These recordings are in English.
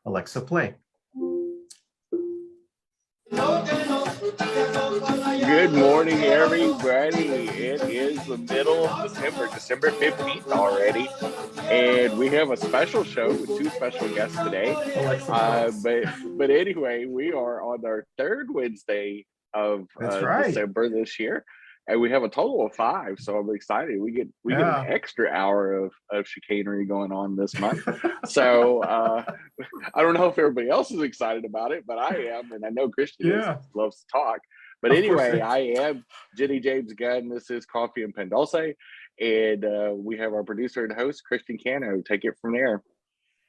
Alexa, play. Good morning, everybody. It is the middle of December 15th already, and we have a special show with two special guests today. But anyway, we are on our third Wednesday of December this year, and we have a total of 5. So I'm excited. We get an extra hour of chicanery going on this month. So I don't know if everybody else is excited about it, but I am, and I know Christian loves to talk. But anyway, I am Jenny-Jaymes Gunn. This is Coffee and Pan Dulce, and we have our producer and host, Christian Cano. Take it from there.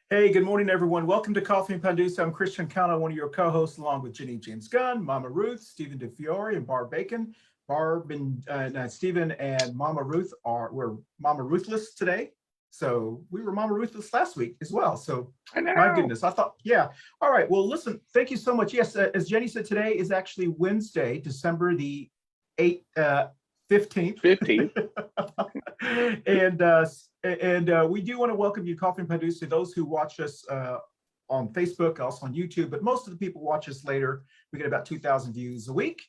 Hey, good morning, everyone. Welcome to Coffee and Pan Dulce. I'm Christian Cano, one of your co-hosts, along with Jenny-Jaymes Gunn, Mama Ruth, Stephen DeFiore, and Barb Bacon. Barb and Stephen and Mama Ruth we're Mama Ruthless today. So we were Mama Ruthless last week as well. So my goodness, I thought, All right. Well, listen, thank you so much. Yes, as Jenny said, today is actually Wednesday, December the 15th. 15th. and we do want to welcome you, Coffee and Pan Dulce, to those who watch us on Facebook, also on YouTube. But most of the people watch us later. We get about 2,000 views a week.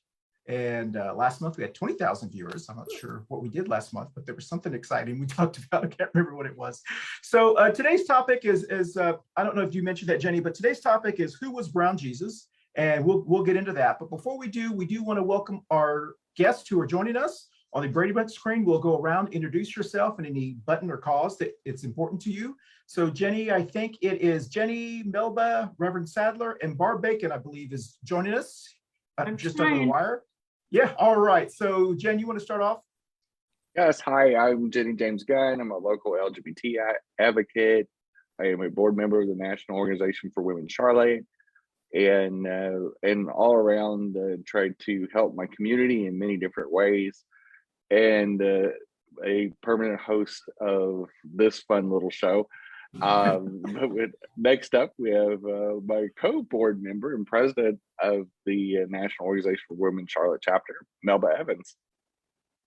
And last month we had 20,000 viewers. I'm not sure what we did last month, but there was something exciting we talked about. I can't remember what it was. So today's topic is I don't know if you mentioned that, Jenny, but today's topic is who was Brown Jesus, and we'll get into that. But before we do want to welcome our guests who are joining us on the Brady Bunch screen. We'll go around, introduce yourself and any button or cause that it's important to you. So Jenny, I think it is Jenny, Melba, Reverend Sadler, and Barb Bacon, I believe, is joining us just over the wire. Yeah, all right. So Jen, you want to start off? Yes, hi, I'm Jenny-Jaymes Gunn. I'm a local LGBT advocate. I am a board member of the National Organization for Women Charlotte, and all around try to help my community in many different ways, and a permanent host of this fun little show. Next up, we have my co-board member and president of the National Organization for Women Charlotte Chapter, Melba Evans.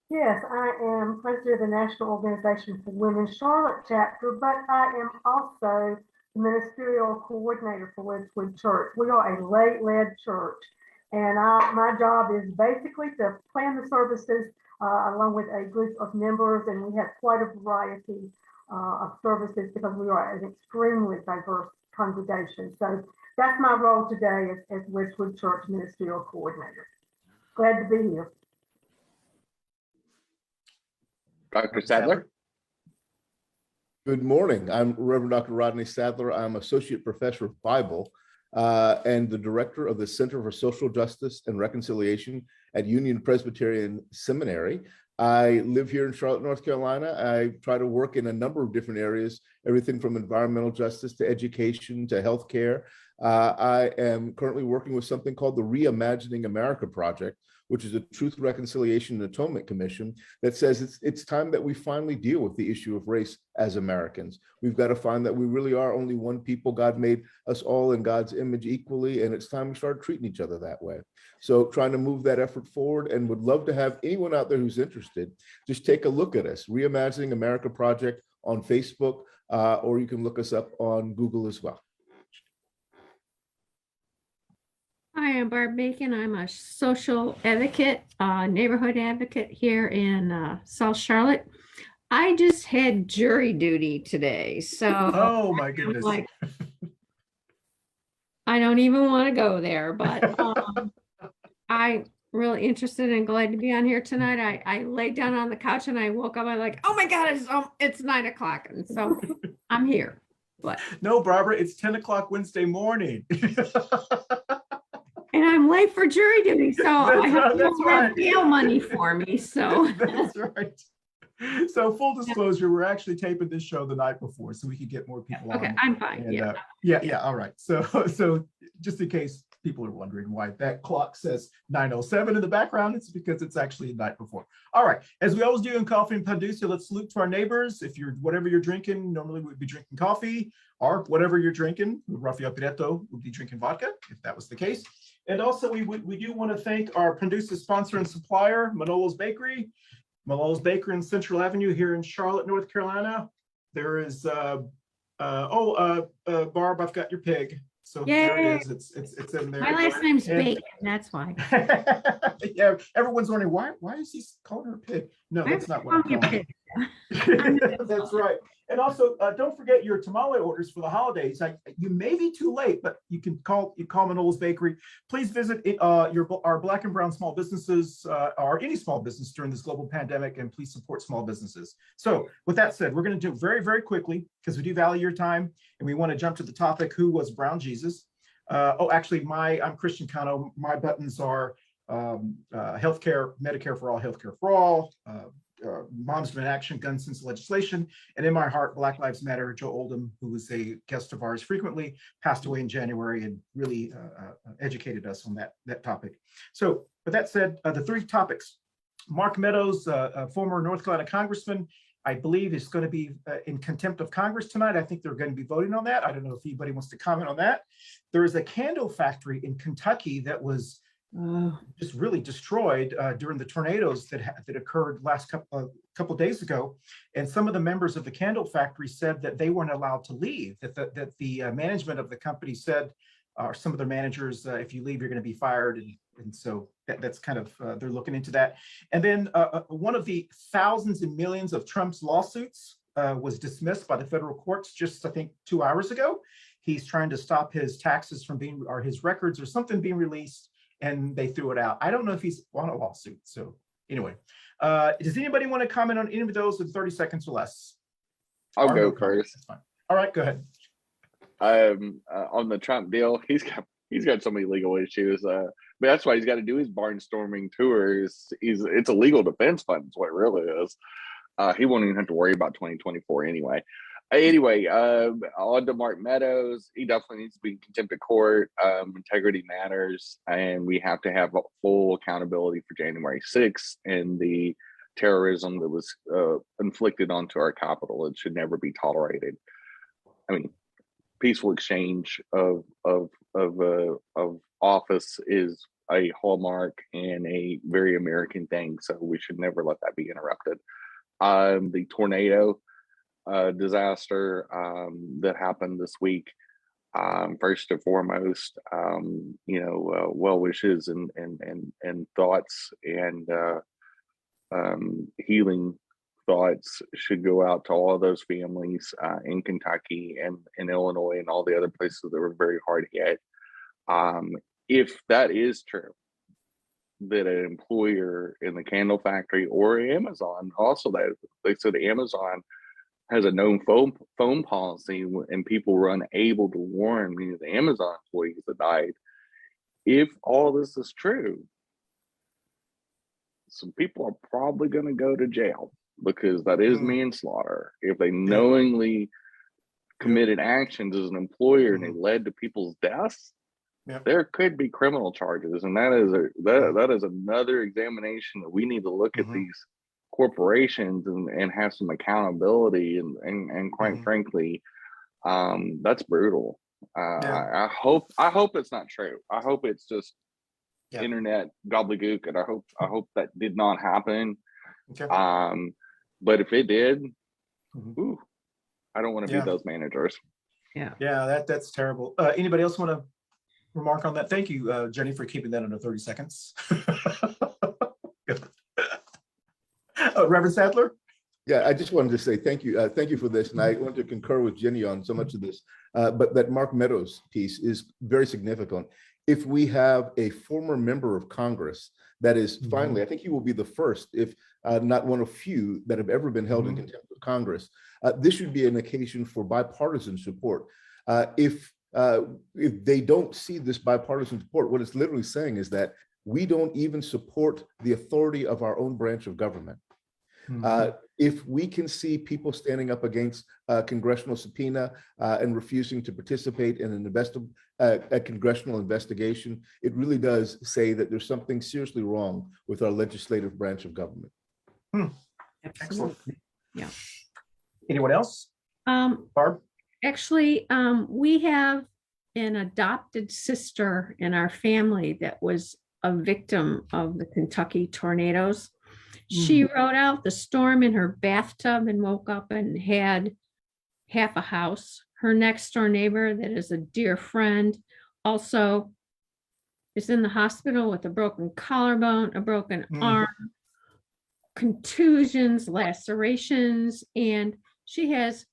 Yes, I am president of the National Organization for Women Charlotte Chapter, but I am also the ministerial coordinator for Wedgwood Church. We are a lay-led church, and my job is basically to plan the services along with a group of members, and we have quite a variety of services because we are an extremely diverse congregation. So that's my role today as Wedgwood Church Ministerial Coordinator. Glad to be here. Dr. Sadler. Good morning. I'm Reverend Dr. Rodney Sadler. I'm Associate Professor of Bible and the Director of the Center for Social Justice and Reconciliation at Union Presbyterian Seminary. I live here in Charlotte, North Carolina. I try to work in a number of different areas, everything from environmental justice to education to healthcare. I am currently working with something called the Reimagining America Project, which is a Truth, Reconciliation, and Atonement Commission that says it's time that we finally deal with the issue of race as Americans. We've got to find that we really are only one people. God made us all in God's image equally, and it's time we start treating each other that way. So trying to move that effort forward, and would love to have anyone out there who's interested, just take a look at us, Reimagining America Project on Facebook, or you can look us up on Google as well. Hi, I'm Barb Bacon. I'm a social advocate, neighborhood advocate here in South Charlotte. I just had jury duty today, so oh my goodness, I don't even want to go there, but I'm really interested and glad to be on here tonight. I laid down on the couch and I woke up. I'm like, oh my God, it's 9 o'clock, and so I'm here. But no, Barbara, it's 10 o'clock Wednesday morning. And I'm late for jury duty, so I have right. bail money for me. So that's right. So full disclosure, we're actually taping this show the night before, so we could get more people on. Okay, I'm fine. And, yeah. All right. So just in case people are wondering why that clock says 9:07 in the background, it's because it's actually the night before. All right. As we always do in Coffee and Pan Dulce, let's salute to our neighbors. If you're whatever you're drinking, normally we'd be drinking coffee, or whatever you're drinking, Rafael Pireto would be drinking vodka, if that was the case. And also, we do want to thank our Pan Dulce sponsor and supplier, Manolo's Bakery. Manolo's Bakery in Central Avenue here in Charlotte, North Carolina. There is Barb, I've got your pig. So there Yay. it is. It's in there. My last name's And- Bacon, that's why. Yeah, everyone's wondering why is he calling her a pig? No, that's not what I'm calling you calling pig. her. That's right. And also, don't forget your tamale orders for the holidays. You may be too late, but you call Manolo's Bakery. Please visit our Black and Brown small businesses or any small business during this global pandemic, and please support small businesses. So with that said, we're going to do it very, very quickly because we do value your time, and we want to jump to the topic, who was Brown Jesus? I'm Christian Cano. My buttons are healthcare, Medicare for all, healthcare for all, Moms Demand Action, Gun Sense Legislation, and in my heart, Black Lives Matter. Joe Oldham, who was a guest of ours frequently, passed away in January and really educated us on that topic. So with that said, the three topics. Mark Meadows, former North Carolina congressman, I believe is going to be in contempt of Congress tonight. I think they're going to be voting on that. I don't know if anybody wants to comment on that. There is a candle factory in Kentucky that was just really destroyed during the tornadoes that occurred last couple days ago. And some of the members of the candle factory said that they weren't allowed to leave, that the management of the company said, or some of their managers, if you leave, you're going to be fired. And so that's kind of, they're looking into that. And then one of the thousands and millions of Trump's lawsuits was dismissed by the federal courts just, I think, 2 hours ago. He's trying to stop his taxes from being, or his records or something being released, and they threw it out. I don't know if he's won a lawsuit. So anyway, does anybody want to comment on any of those in 30 seconds or less? I'll go first. That's fine. All right, go ahead. On the Trump deal, he's got so many legal issues. But that's why he's got to do his barnstorming tours. It's a legal defense fund, is what it really is. He won't even have to worry about 2024 anyway. On to Mark Meadows, he definitely needs to be in contempt of court. Integrity matters, and we have to have full accountability for January 6th and the terrorism that was inflicted onto our capital. It should never be tolerated. I mean, peaceful exchange of office is a hallmark and a very American thing, so we should never let that be interrupted. The tornado disaster that happened this week, first and foremost, well wishes and thoughts and healing thoughts should go out to all those families in Kentucky and in Illinois and all the other places that were very hard hit. If that is true, that an employer in the candle factory or Amazon, also that they said Amazon has a known phone policy and people were unable to warn many of the Amazon employees that died. If all this is true, some people are probably going to go to jail because that is manslaughter. If they knowingly committed actions as an employer and they led to people's deaths, there could be criminal charges. And that is another examination that we need to look at these corporations and have some accountability and quite frankly, that's brutal. I hope it's not true. I hope it's just internet gobbledygook, and I hope that did not happen. But if it did, I don't want to be those managers. That's terrible. Anybody else want to remark on that? Thank you, Jenny, for keeping that under 30 seconds. Reverend Sadler? Yeah, I just wanted to say thank you. Thank you for this. And I want to concur with Jenny on so much of this. But that Mark Meadows piece is very significant. If we have a former member of Congress that is finally, I think he will be the first, if not one of few, that have ever been held in contempt of Congress. This should be an occasion for bipartisan support. If they don't see this bipartisan support, what it's literally saying is that we don't even support the authority of our own branch of government. If we can see people standing up against a congressional subpoena and refusing to participate in a congressional investigation, it really does say that there's something seriously wrong with our legislative branch of government. Excellent. Yeah. Anyone else? Barb? Actually, we have an adopted sister in our family that was a victim of the Kentucky tornadoes. She rode out the storm in her bathtub and woke up and had half a house her next door neighbor that is a dear friend also is in the hospital with a broken collarbone, a broken arm, contusions, lacerations, and she has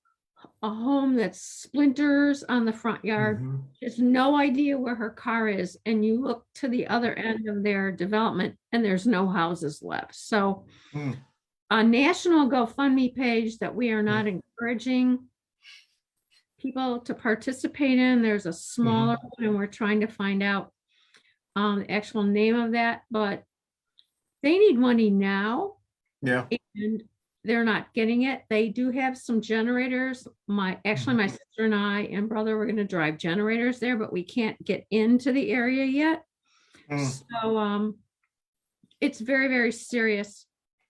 a home that's splinters on the front yard. She has no idea where her car is. And you look to the other end of their development and there's no houses left. So a national GoFundMe page that we are not encouraging people to participate in. There's a smaller one and we're trying to find out the actual name of that, but they need money now. Yeah. And they're not getting it. They do have some generators. My sister and I and brother were going to drive generators there, but we can't get into the area yet. So it's very, very serious.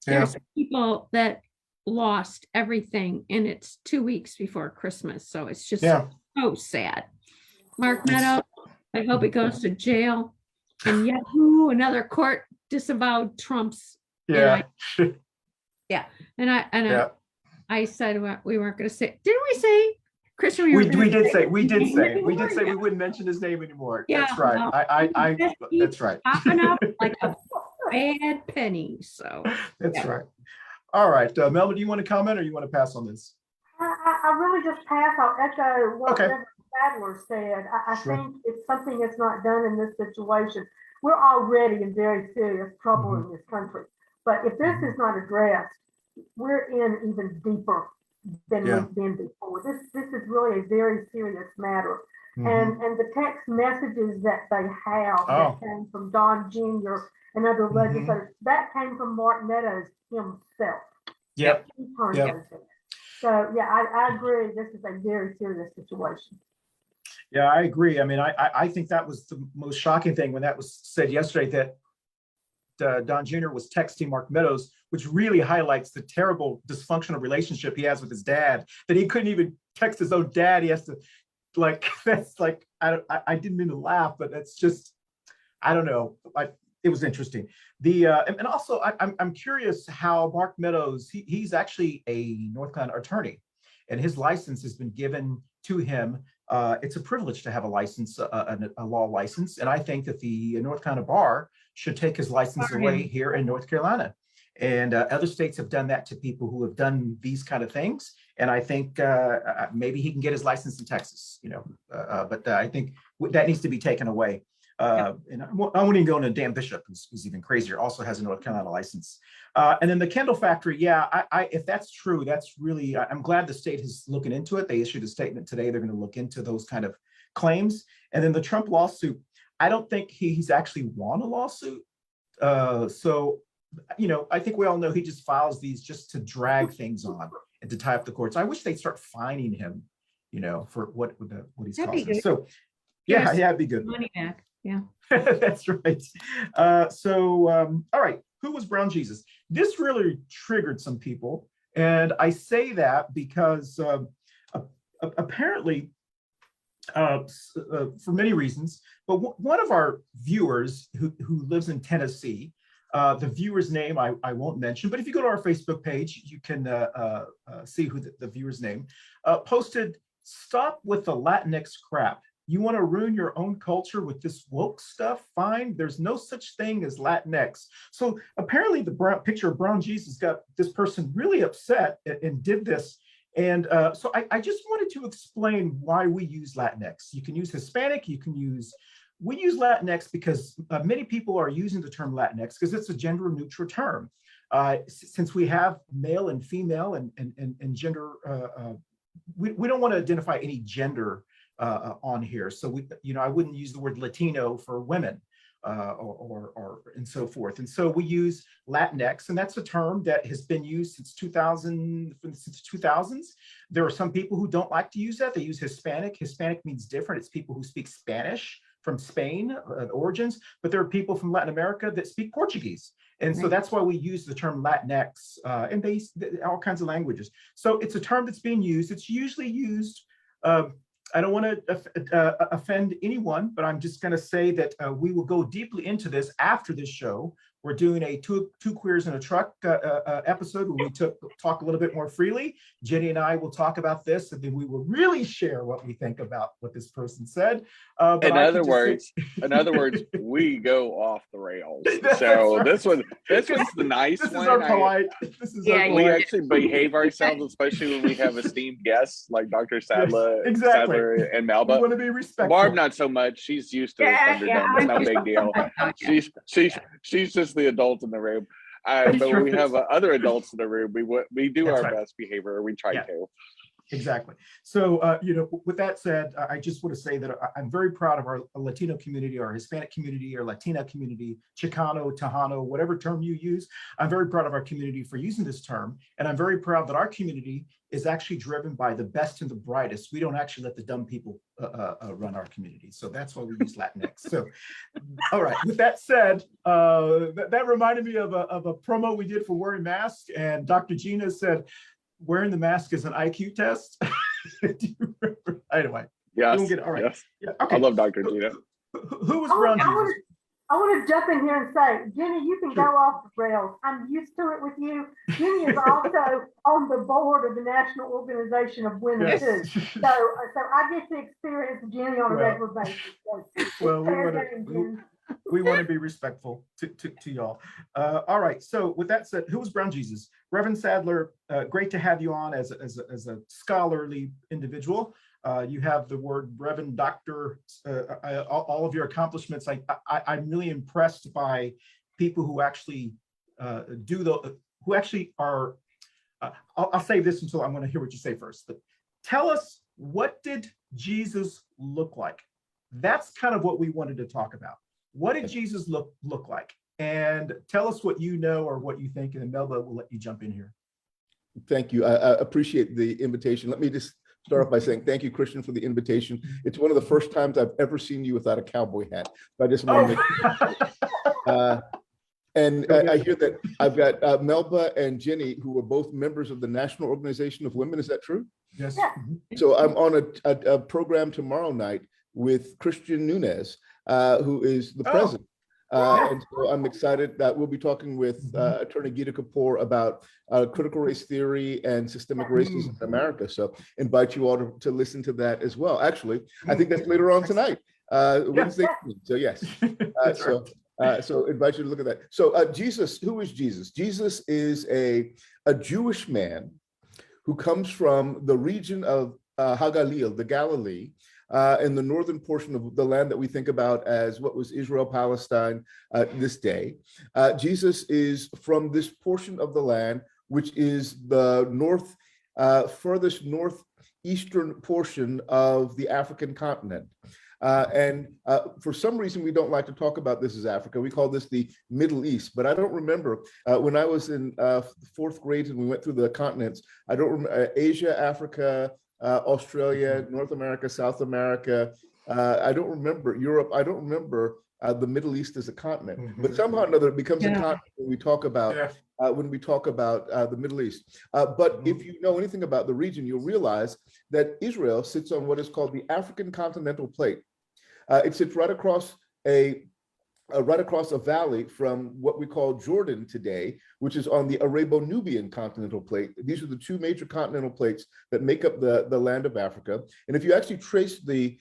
There's people that lost everything and it's 2 weeks before Christmas. So it's just so sad. Mark Meadows, I hope he goes to jail. And Yahoo, another court disavowed Trump's. And I said we weren't going to say. Didn't we say, Christian? We did say we wouldn't mention his name anymore. Yeah, that's right. That's right. Popping up like a bad penny. So that's right. All right, Melba, do you want to comment or you want to pass on this? I really just pass. I'll echo what Reverend Sadler said. I think it's something that's not done in this situation. We're already in very serious trouble in this country. But if this is not addressed, we're in even deeper than we've been before. This is really a very serious matter. And the text messages that they have that came from Don Jr. and other legislators, that came from Mark Meadows himself. Yep. He turned those in. So yeah, I agree. This is a very serious situation. Yeah, I agree. I mean, I think that was the most shocking thing when that was said yesterday, that Don Jr. was texting Mark Meadows, which really highlights the terrible dysfunctional relationship he has with his dad, that he couldn't even text his own dad. He has to, like, that's like, I didn't mean to laugh, but that's just, I don't know. It was interesting. And also I'm curious how Mark Meadows, he's actually a North Carolina attorney and his license has been given to him. It's a privilege to have a license, a law license. And I think that the North Carolina bar should take his license away here in North Carolina. And other states have done that to people who have done these kind of things. And I think maybe he can get his license in Texas, but I think that needs to be taken away. And I won't even go into Dan Bishop, who's even crazier, also has a North Carolina license. And then the Kendall factory, if that's true, that's really, I'm glad the state is looking into it. They issued a statement today. They're going to look into those kind of claims. And then the Trump lawsuit, I don't think he's actually won a lawsuit. So, I think we all know he just files these just to drag things on and to tie up the courts. I wish they'd start fining him, for what he's causing. So, it'd be good. Money back. Yeah, that's right. All right. Who was Brown Jesus? This really triggered some people. And I say that because apparently, for many reasons, but one of our viewers who lives in Tennessee, the viewer's name I won't mention, but if you go to our Facebook page, you can see who the viewer's name, posted, "Stop with the Latinx crap. You want to ruin your own culture with this woke stuff? Fine. There's no such thing as Latinx." So apparently the picture of Brown Jesus got this person really upset and did this. And so I just wanted to explain why we use Latinx. You can use Hispanic, we use Latinx because many people are using the term Latinx because it's a gender neutral term. Since we have male and female and gender, we don't want to identify any gender on here. So I wouldn't use the word Latino for women or and so forth. And so we use Latinx, and that's a term that has been used since 2000s. There are some people who don't like to use that. They use Hispanic. Hispanic means different. It's people who speak Spanish from Spain, origins, but there are people from Latin America that speak Portuguese. And so that's why we use the term Latinx and all kinds of languages. So it's a term that's being used. It's usually used, I don't want to offend anyone, but I'm just going to say that we will go deeply into this after this show We're doing a two queers in a truck episode where we talk a little bit more freely. Jenny and I will talk about this, and then we will really share what we think about what this person said. In other words, we go off the rails. So right. this was the nice this one. Is our polite. This is our we polite. actually behave ourselves, especially when we have esteemed guests like Dr. Sadler, yes, exactly. Sadler and Melba. We want to be respectful. Barb, not so much. She's used to Thunderdome. It's no big deal. She's just the adult in the room. But when we have other adults in the room, we do our best behavior. We try to. Exactly. So, with that said, I just want to say that I'm very proud of our Latino community, our Hispanic community, our Latina community, Chicano, Tejano, whatever term you use. I'm very proud of our community for using this term. And I'm very proud that our community is actually driven by the best and the brightest. We don't actually let the dumb people run our community. So that's why we use Latinx. So, all right. With that said, that reminded me of a promo we did for wearing masks. And Dr. Gina said, wearing the mask is an IQ test. Do you remember? Anyway. Yes. All right. Yes. Yeah, okay. I love Dr. Gina. Who was brown Jesus? I want to jump in here and say, Jenny, you can go off the rails. I'm used to it with you. Jenny is also on the board of the National Organization of Women too. So I get to experience Jenny on a regular basis. So we want to be respectful to y'all. All right. So with that said, who was brown Jesus? Reverend Sadler, great to have you on as a scholarly individual. You have the word Reverend, Doctor, all of your accomplishments. I'm really impressed by people who actually who actually are. I'll save this until I'm going to hear what you say first. But tell us, what did Jesus look like? That's kind of what we wanted to talk about. What did Jesus look like? And tell us what you know or what you think, and then Melba will let you jump in here. Thank you. I appreciate the invitation. Let me just start off by saying thank you, Christian, for the invitation. It's one of the first times I've ever seen you without a cowboy hat. So I just want to and I hear that I've got Melba and Jenny, who are both members of the National Organization of Women. Is that true? Yes. So I'm on a program tomorrow night with Christian Nunez, who is the president. And so I'm excited that we'll be talking with Attorney Gita Kapoor about critical race theory and systemic racism in America. So invite you all to listen to that as well. Actually, I think that's later on tonight, Wednesday. So yes. So invite you to look at that. So Jesus, who is Jesus? Jesus is a Jewish man who comes from the region of Hagalil, the Galilee, in the northern portion of the land that we think about as what was Israel, Palestine this day. Jesus is from this portion of the land, which is the furthest northeastern portion of the African continent. And for some reason, we don't like to talk about this as Africa. We call this the Middle East. But I don't remember when I was in fourth grade and we went through the continents, I don't remember Asia, Africa, Australia, North America, South America. I don't remember Europe. I don't remember the Middle East as a continent. But somehow or another, it becomes a continent when we talk about the Middle East. But if you know anything about the region, you'll realize that Israel sits on what is called the African continental plate. It sits right across a valley from what we call Jordan today, which is on the Arabo-Nubian continental plate. These are the two major continental plates that make up the land of Africa. And if you actually trace the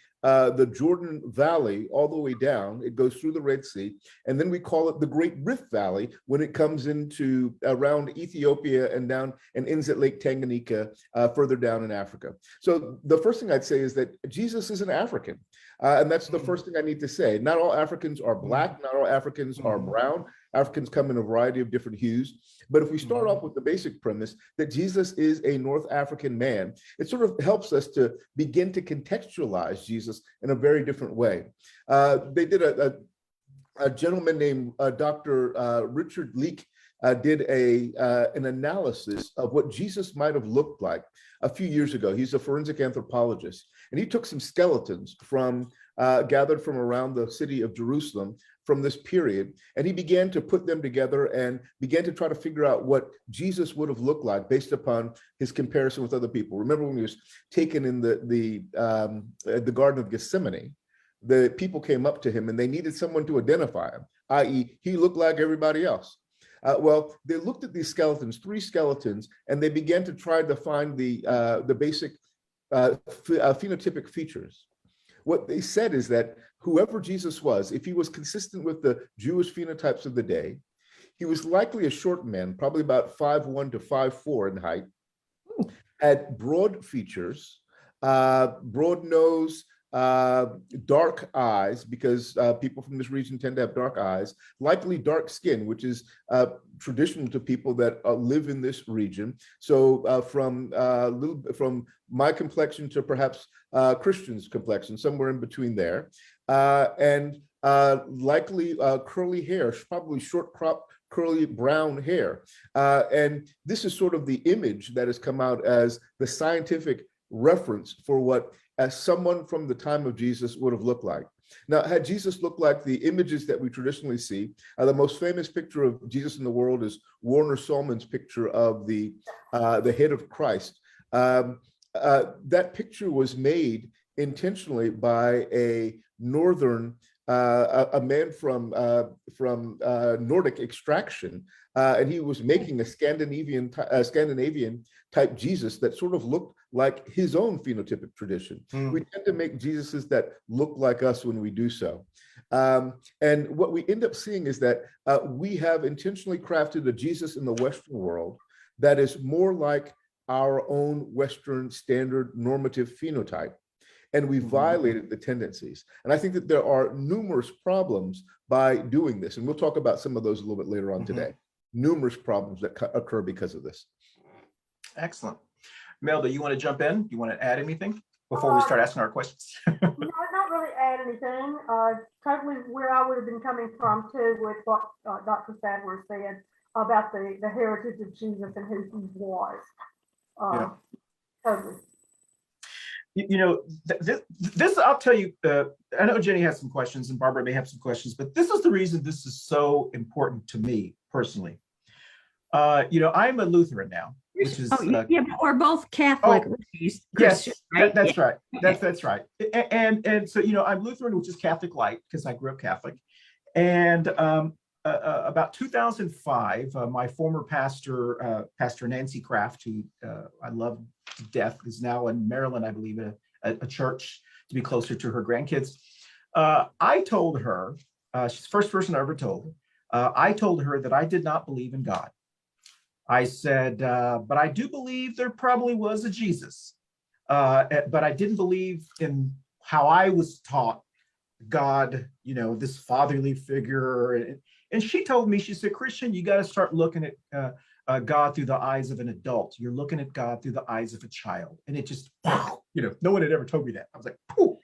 Jordan Valley all the way down, it goes through the Red Sea, and then we call it the Great Rift Valley when it comes into around Ethiopia and down and ends at Lake Tanganyika further down in Africa. So the first thing I'd say is that Jesus is an African. And that's the first thing I need to say. Not all Africans are Black, not all Africans are brown. Africans come in a variety of different hues. But if we start off with the basic premise that Jesus is a North African man, it sort of helps us to begin to contextualize Jesus in a very different way. They did a gentleman named Dr. Richard Leake did an analysis of what Jesus might have looked like a few years ago. He's a forensic anthropologist, and he took some skeletons gathered from around the city of Jerusalem from this period, and he began to put them together and began to try to figure out what Jesus would have looked like based upon his comparison with other people. Remember when he was taken in the Garden of Gethsemane, the people came up to him and they needed someone to identify him, i.e., he looked like everybody else. Well, they looked at these skeletons, 3 skeletons, and they began to try to find the basic phenotypic features. What they said is that whoever Jesus was, if he was consistent with the Jewish phenotypes of the day, he was likely a short man, probably about 5'1" to 5'4" in height, had broad features, broad nose, dark eyes, because people from this region tend to have dark eyes, likely dark skin, which is traditional to people that live in this region. So from my complexion to perhaps Christian's complexion, somewhere in between there, and likely curly hair, probably short crop, curly brown hair. And this is sort of the image that has come out as the scientific reference for what as someone from the time of Jesus would have looked like. Now, had Jesus looked like the images that we traditionally see, the most famous picture of Jesus in the world is Warner Sallman's picture of the head of Christ. That picture was made intentionally by a northern, a man from Nordic extraction, and he was making a Scandinavian type Jesus that sort of looked like his own phenotypic tradition. We tend to make Jesuses that look like us when we do so. And what we end up seeing is that we have intentionally crafted a Jesus in the Western world that is more like our own Western standard normative phenotype. And we violated the tendencies. And I think that there are numerous problems by doing this. And we'll talk about some of those a little bit later on today. Numerous problems that occur because of this. Excellent. Melba, you want to jump in? You want to add anything before we start asking our questions? No, not really add anything. Totally where I would have been coming from too with what Dr. Sadler said about the heritage of Jesus and who he was. Totally. You know, this I'll tell you, I know Jenny has some questions and Barbara may have some questions, but this is the reason this is so important to me personally. You know, I'm a Lutheran now, which is yeah, but we're both Catholic. Yes, right? That's right. That's right. And so, you know, I'm Lutheran, which is Catholic light because I grew up Catholic. And about 2005, my former pastor, Pastor Nancy Kraft, who I love to death, is now in Maryland, I believe, a church to be closer to her grandkids. I told her, she's the first person I ever told, I told her that I did not believe in God. I said, but I do believe there probably was a Jesus, but I didn't believe in how I was taught God, you know, this fatherly figure. And she told me, she said, Christian, you got to start looking at God through the eyes of an adult. You're looking at God through the eyes of a child. And it just, you know, no one had ever told me that. I was like, pooh.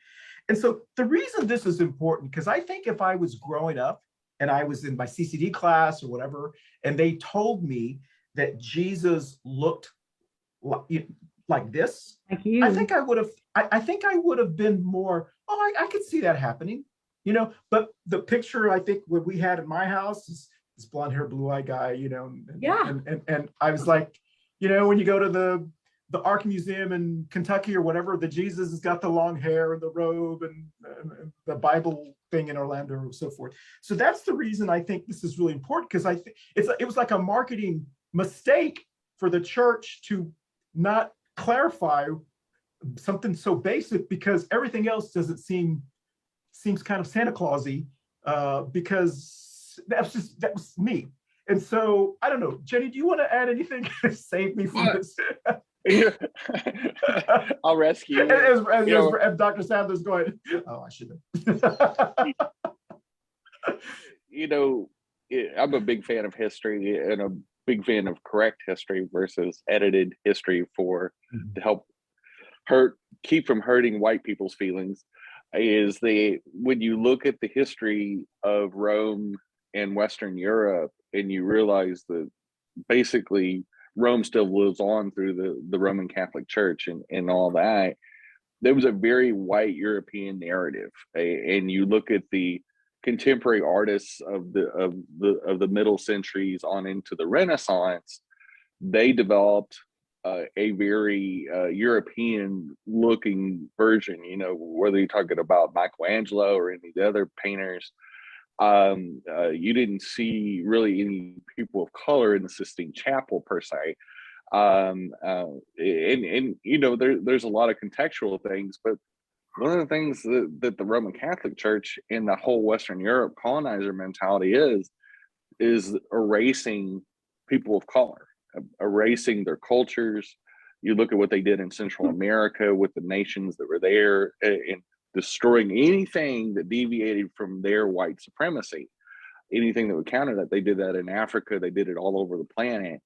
And so the reason this is important, because I think if I was growing up and I was in my CCD class or whatever, and they told me that Jesus looked like this, like you. I think I would have been more, I could see that happening, you know. But the picture I think what we had in my house is this blonde hair, blue eye guy, you know. And I was like, you know, when you go to the Ark Museum in Kentucky or whatever, the Jesus has got the long hair and the robe and the Bible thing in Orlando and so forth. So that's the reason I think this is really important, because I think it was like a marketing mistake for the church to not clarify something so basic, because everything else doesn't seems kind of Santa Clausy, because that was me. And so I don't know, Jenny, do you want to add anything to save me from this? I'll rescue you. As Dr. Sadler's going, oh, I should have. You know, I'm a big fan of history and a big fan of correct history versus edited history to help keep from hurting white people's feelings. When you look at the history of Rome and Western Europe, and you realize that basically Rome still lives on through the Roman Catholic Church and all that, there was a very white European narrative. And you look at the contemporary artists of the middle centuries on into the Renaissance, they developed a very European looking version, whether you're talking about Michelangelo or any of the other painters. You didn't see really any people of color in the Sistine Chapel per se. There's a lot of contextual things, but one of the things that the Roman Catholic Church and the whole Western Europe colonizer mentality is erasing people of color, erasing their cultures. You look at what they did in Central America with the nations that were there, and destroying anything that deviated from their white supremacy, anything that would counter that. They did that in Africa. They did it all over the planet.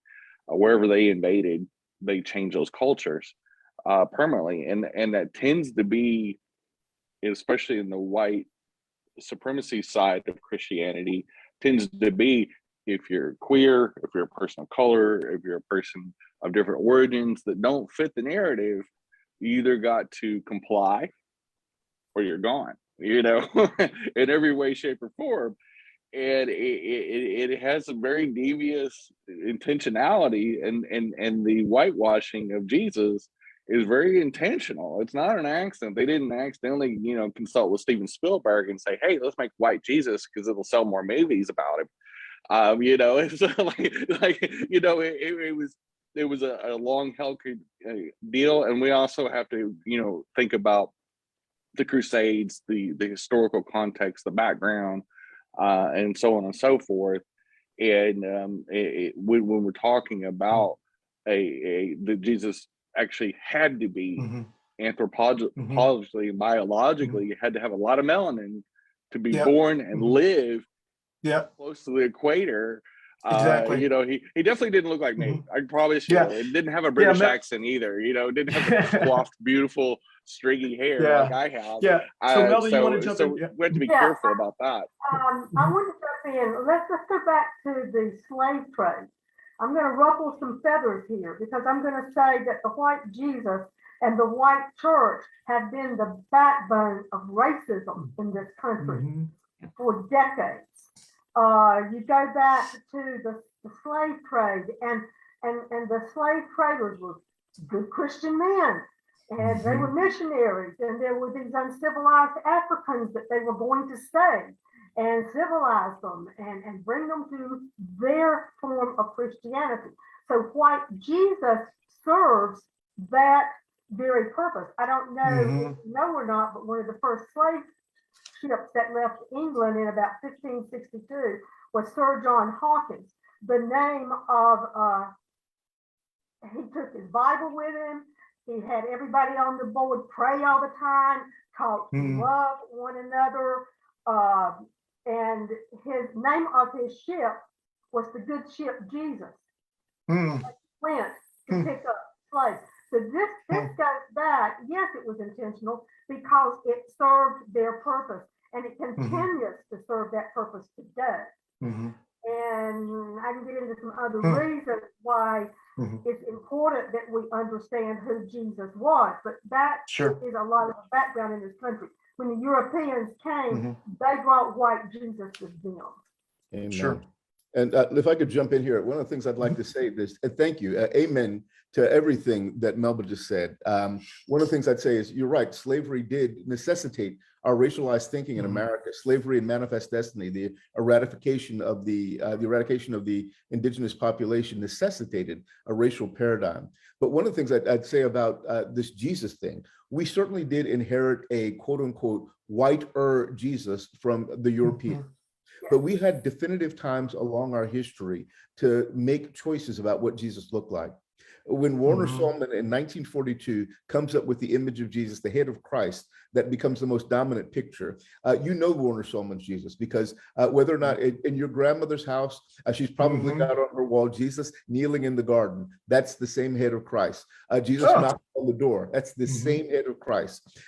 Wherever they invaded, they changed those cultures permanently. And that tends to be, especially in the white supremacy side of Christianity, tends to be, if you're queer, if you're a person of color, if you're a person of different origins that don't fit the narrative, you either got to comply or you're gone, in every way, shape, or form. And it has a very devious intentionality, and the whitewashing of Jesus is very intentional. It's not an accident. They didn't accidentally, consult with Steven Spielberg and say, "Hey, let's make white Jesus because it'll sell more movies about him." It's it was a long held deal, and we also have to, think about the Crusades, the historical context, the background, and so on and so forth. And when we're talking about that Jesus actually had to be anthropologically, biologically, had to have a lot of melanin to be born and live close to the equator. Exactly. He definitely didn't look like me. I promise you. It didn't have a British accent either. Didn't have a coiffed, beautiful, stringy hair like I have. Yeah. So Melba, you want to jump in? We have to be careful about that. I want to jump in. Let's go back to the slave trade. I'm going to ruffle some feathers here because I'm going to say that the white Jesus and the white church have been the backbone of racism in this country for decades. You go back to the slave trade, and the slave traders were good Christian men, and they were missionaries, and there were these uncivilized Africans that they were going to save and civilize them and bring them to their form of Christianity. So white Jesus serves that very purpose. I don't know if you know or not, but one of the first slave ships that left England in about 1562 was Sir John Hawkins. The name of, he took his Bible with him. He had everybody on the board pray all the time, taught to love one another. And his name of his ship was the good ship Jesus. Went to pick up slaves. So this goes back, yes, it was intentional because it served their purpose, and it continues to serve that purpose today. And I can get into some other reasons why it's important that we understand who Jesus was, but that is a lot of the background in this country. When the Europeans came, they brought white Jesus with them. Amen. Sure. And if I could jump in here, one of the things I'd like to say is, thank you, amen to everything that Melba just said. One of the things I'd say is, you're right, slavery did necessitate our racialized thinking in America. Slavery and Manifest Destiny, the eradication of the indigenous population necessitated a racial paradigm. But one of the things I'd say about this Jesus thing, we certainly did inherit a quote unquote whiter Jesus from the European. But we had definitive times along our history to make choices about what Jesus looked like. When Warner Sallman in 1942 comes up with the image of Jesus, the head of Christ, that becomes the most dominant picture. Warner Sallman's Jesus, because whether or not in your grandmother's house, she's probably got on her wall, Jesus kneeling in the garden. That's the same head of Christ. Jesus knocking on the door. That's the same head of Christ.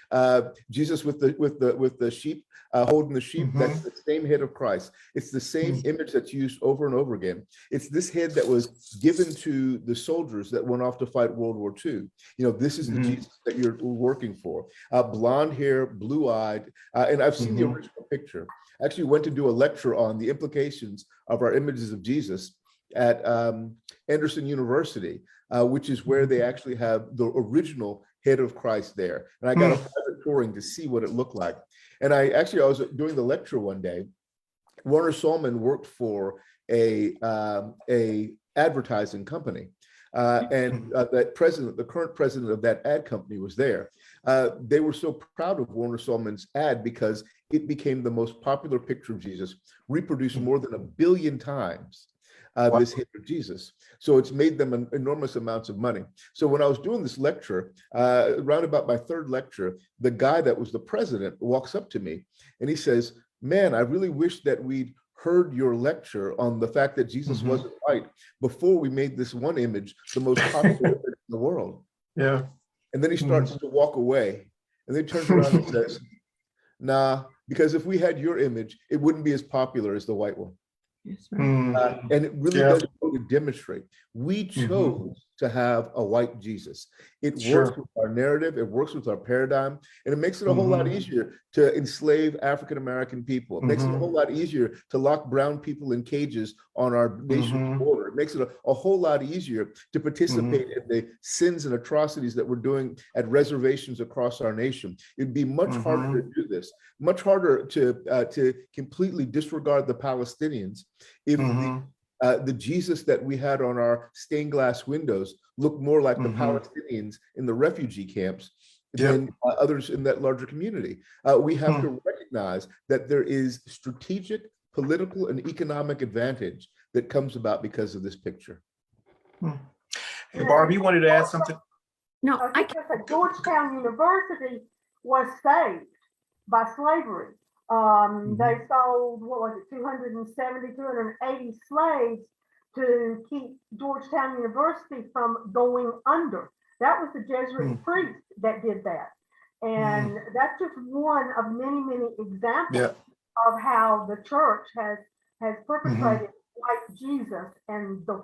Jesus with the sheep, holding the sheep. That's the same head of Christ. It's the same image that's used over and over again. It's this head that was given to the soldiers that went off to fight World War II. This is the Jesus that you're working for. Blonde hair, blue-eyed, and I've seen the original picture. I actually went to do a lecture on the implications of our images of Jesus at Anderson University. which is where they actually have the original head of Christ there. And I got a private touring to see what it looked like. And I was doing the lecture one day. Warner Sallman worked for a advertising company. The current president of that ad company was there. They were so proud of Warner Sallman's ad because it became the most popular picture of Jesus, reproduced more than 1 billion times. This hit of Jesus. So it's made them enormous amounts of money. So when I was doing this lecture, around about my third lecture, the guy that was the president walks up to me and he says, "Man, I really wish that we'd heard your lecture on the fact that Jesus wasn't white before we made this one image the most popular image in the world." Yeah. And then he starts to walk away. And then he turns around and says, "Nah, because if we had your image, it wouldn't be as popular as the white one." Yes, right. And it really does go to demonstrate we chose to have a white Jesus. It works with our narrative, it works with our paradigm, and it makes it a whole lot easier to enslave African-American people. It makes it a whole lot easier to lock brown people in cages on our nation's border. It makes it a whole lot easier to participate in the sins and atrocities that we're doing at reservations across our nation. It'd be much harder to do this, much harder to completely disregard the Palestinians if the Jesus that we had on our stained glass windows looked more like the Palestinians in the refugee camps than others in that larger community. We have to recognize that there is strategic, political, and economic advantage that comes about because of this picture. Hey, Barb, you wanted to add something? No, I can say Georgetown University was saved by slavery. They sold, 270, 280 slaves to keep Georgetown University from going under. That was the Jesuit priest that did that. And that's just one of many, many examples of how the church has perpetrated white Jesus and the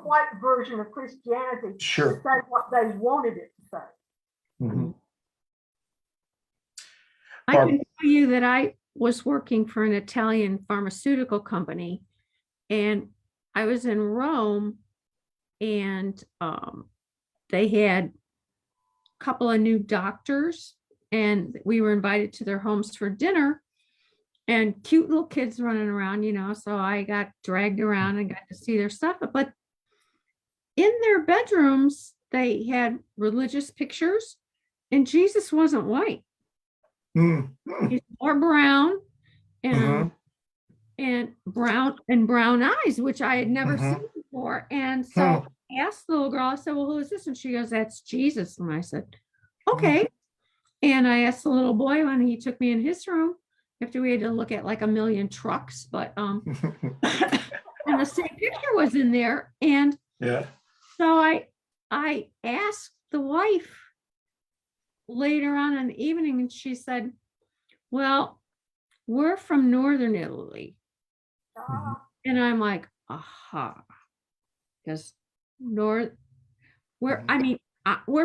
white version of Christianity to say what they wanted it to say. I can tell you that I was working for an Italian pharmaceutical company, and I was in Rome, and they had a couple of new doctors, and we were invited to their homes for dinner, and cute little kids running around, so I got dragged around and got to see their stuff. But in their bedrooms, they had religious pictures, and Jesus wasn't white. He's more brown and brown eyes, which I had never seen before. And so I asked the little girl, I said, "Well, who is this?" And she goes, "That's Jesus." And I said, "Okay." And I asked the little boy when he took me in his room after we had to look at like a million trucks, but and the same picture was in there. And so I asked the wife later on in the evening, and she said, "Well, we're from Northern Italy." And I'm like, aha, because we're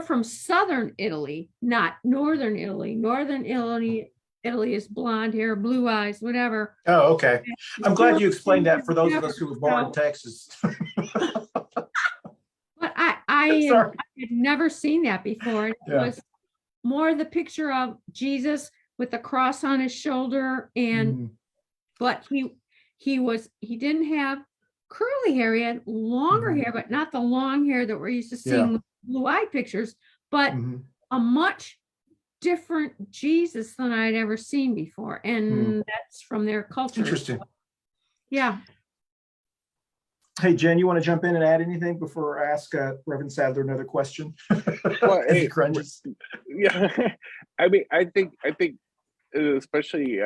from Southern Italy, not Northern Italy. Northern Italy is blonde hair, blue eyes, whatever. Oh, okay. I'm glad you explained that for those of us who were born in Texas. But I had never seen that before. It was more the picture of Jesus with the cross on his shoulder, and but he didn't have curly hair. He had longer hair, but not the long hair that we're used to seeing with blue-eyed pictures, but a much different Jesus than I'd ever seen before. And that's from their culture. Interesting. Yeah. Hey, Jen, you want to jump in and add anything before I ask Reverend Sadler another question? Well, He crunches. Yeah, I mean, I think especially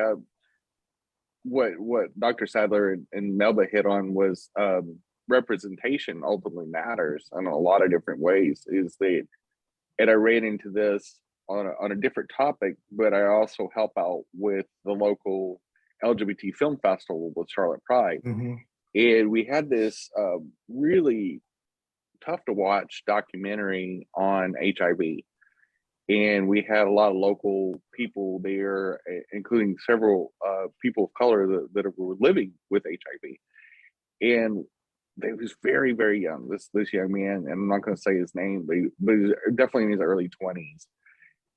what Dr. Sadler and Melba hit on was representation ultimately matters in a lot of different ways. And I ran into this on a different topic, but I also help out with the local LGBT film festival with Charlotte Pride. And we had this really tough to watch documentary on HIV. And we had a lot of local people there, including several people of color that were living with HIV. And he was very, very young, this young man, and I'm not going to say his name, but he was definitely in his early 20s.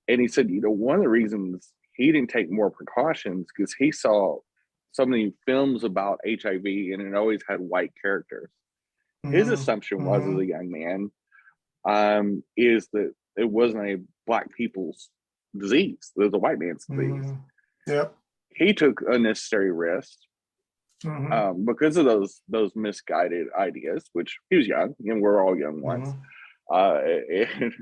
And he said, one of the reasons he didn't take more precautions because he saw so many films about HIV and it always had white characters. His assumption was, as a young man, is that it wasn't a black people's disease. It was a white man's disease. Yep. He took unnecessary risks because of those misguided ideas, which he was young, and we're all young ones. And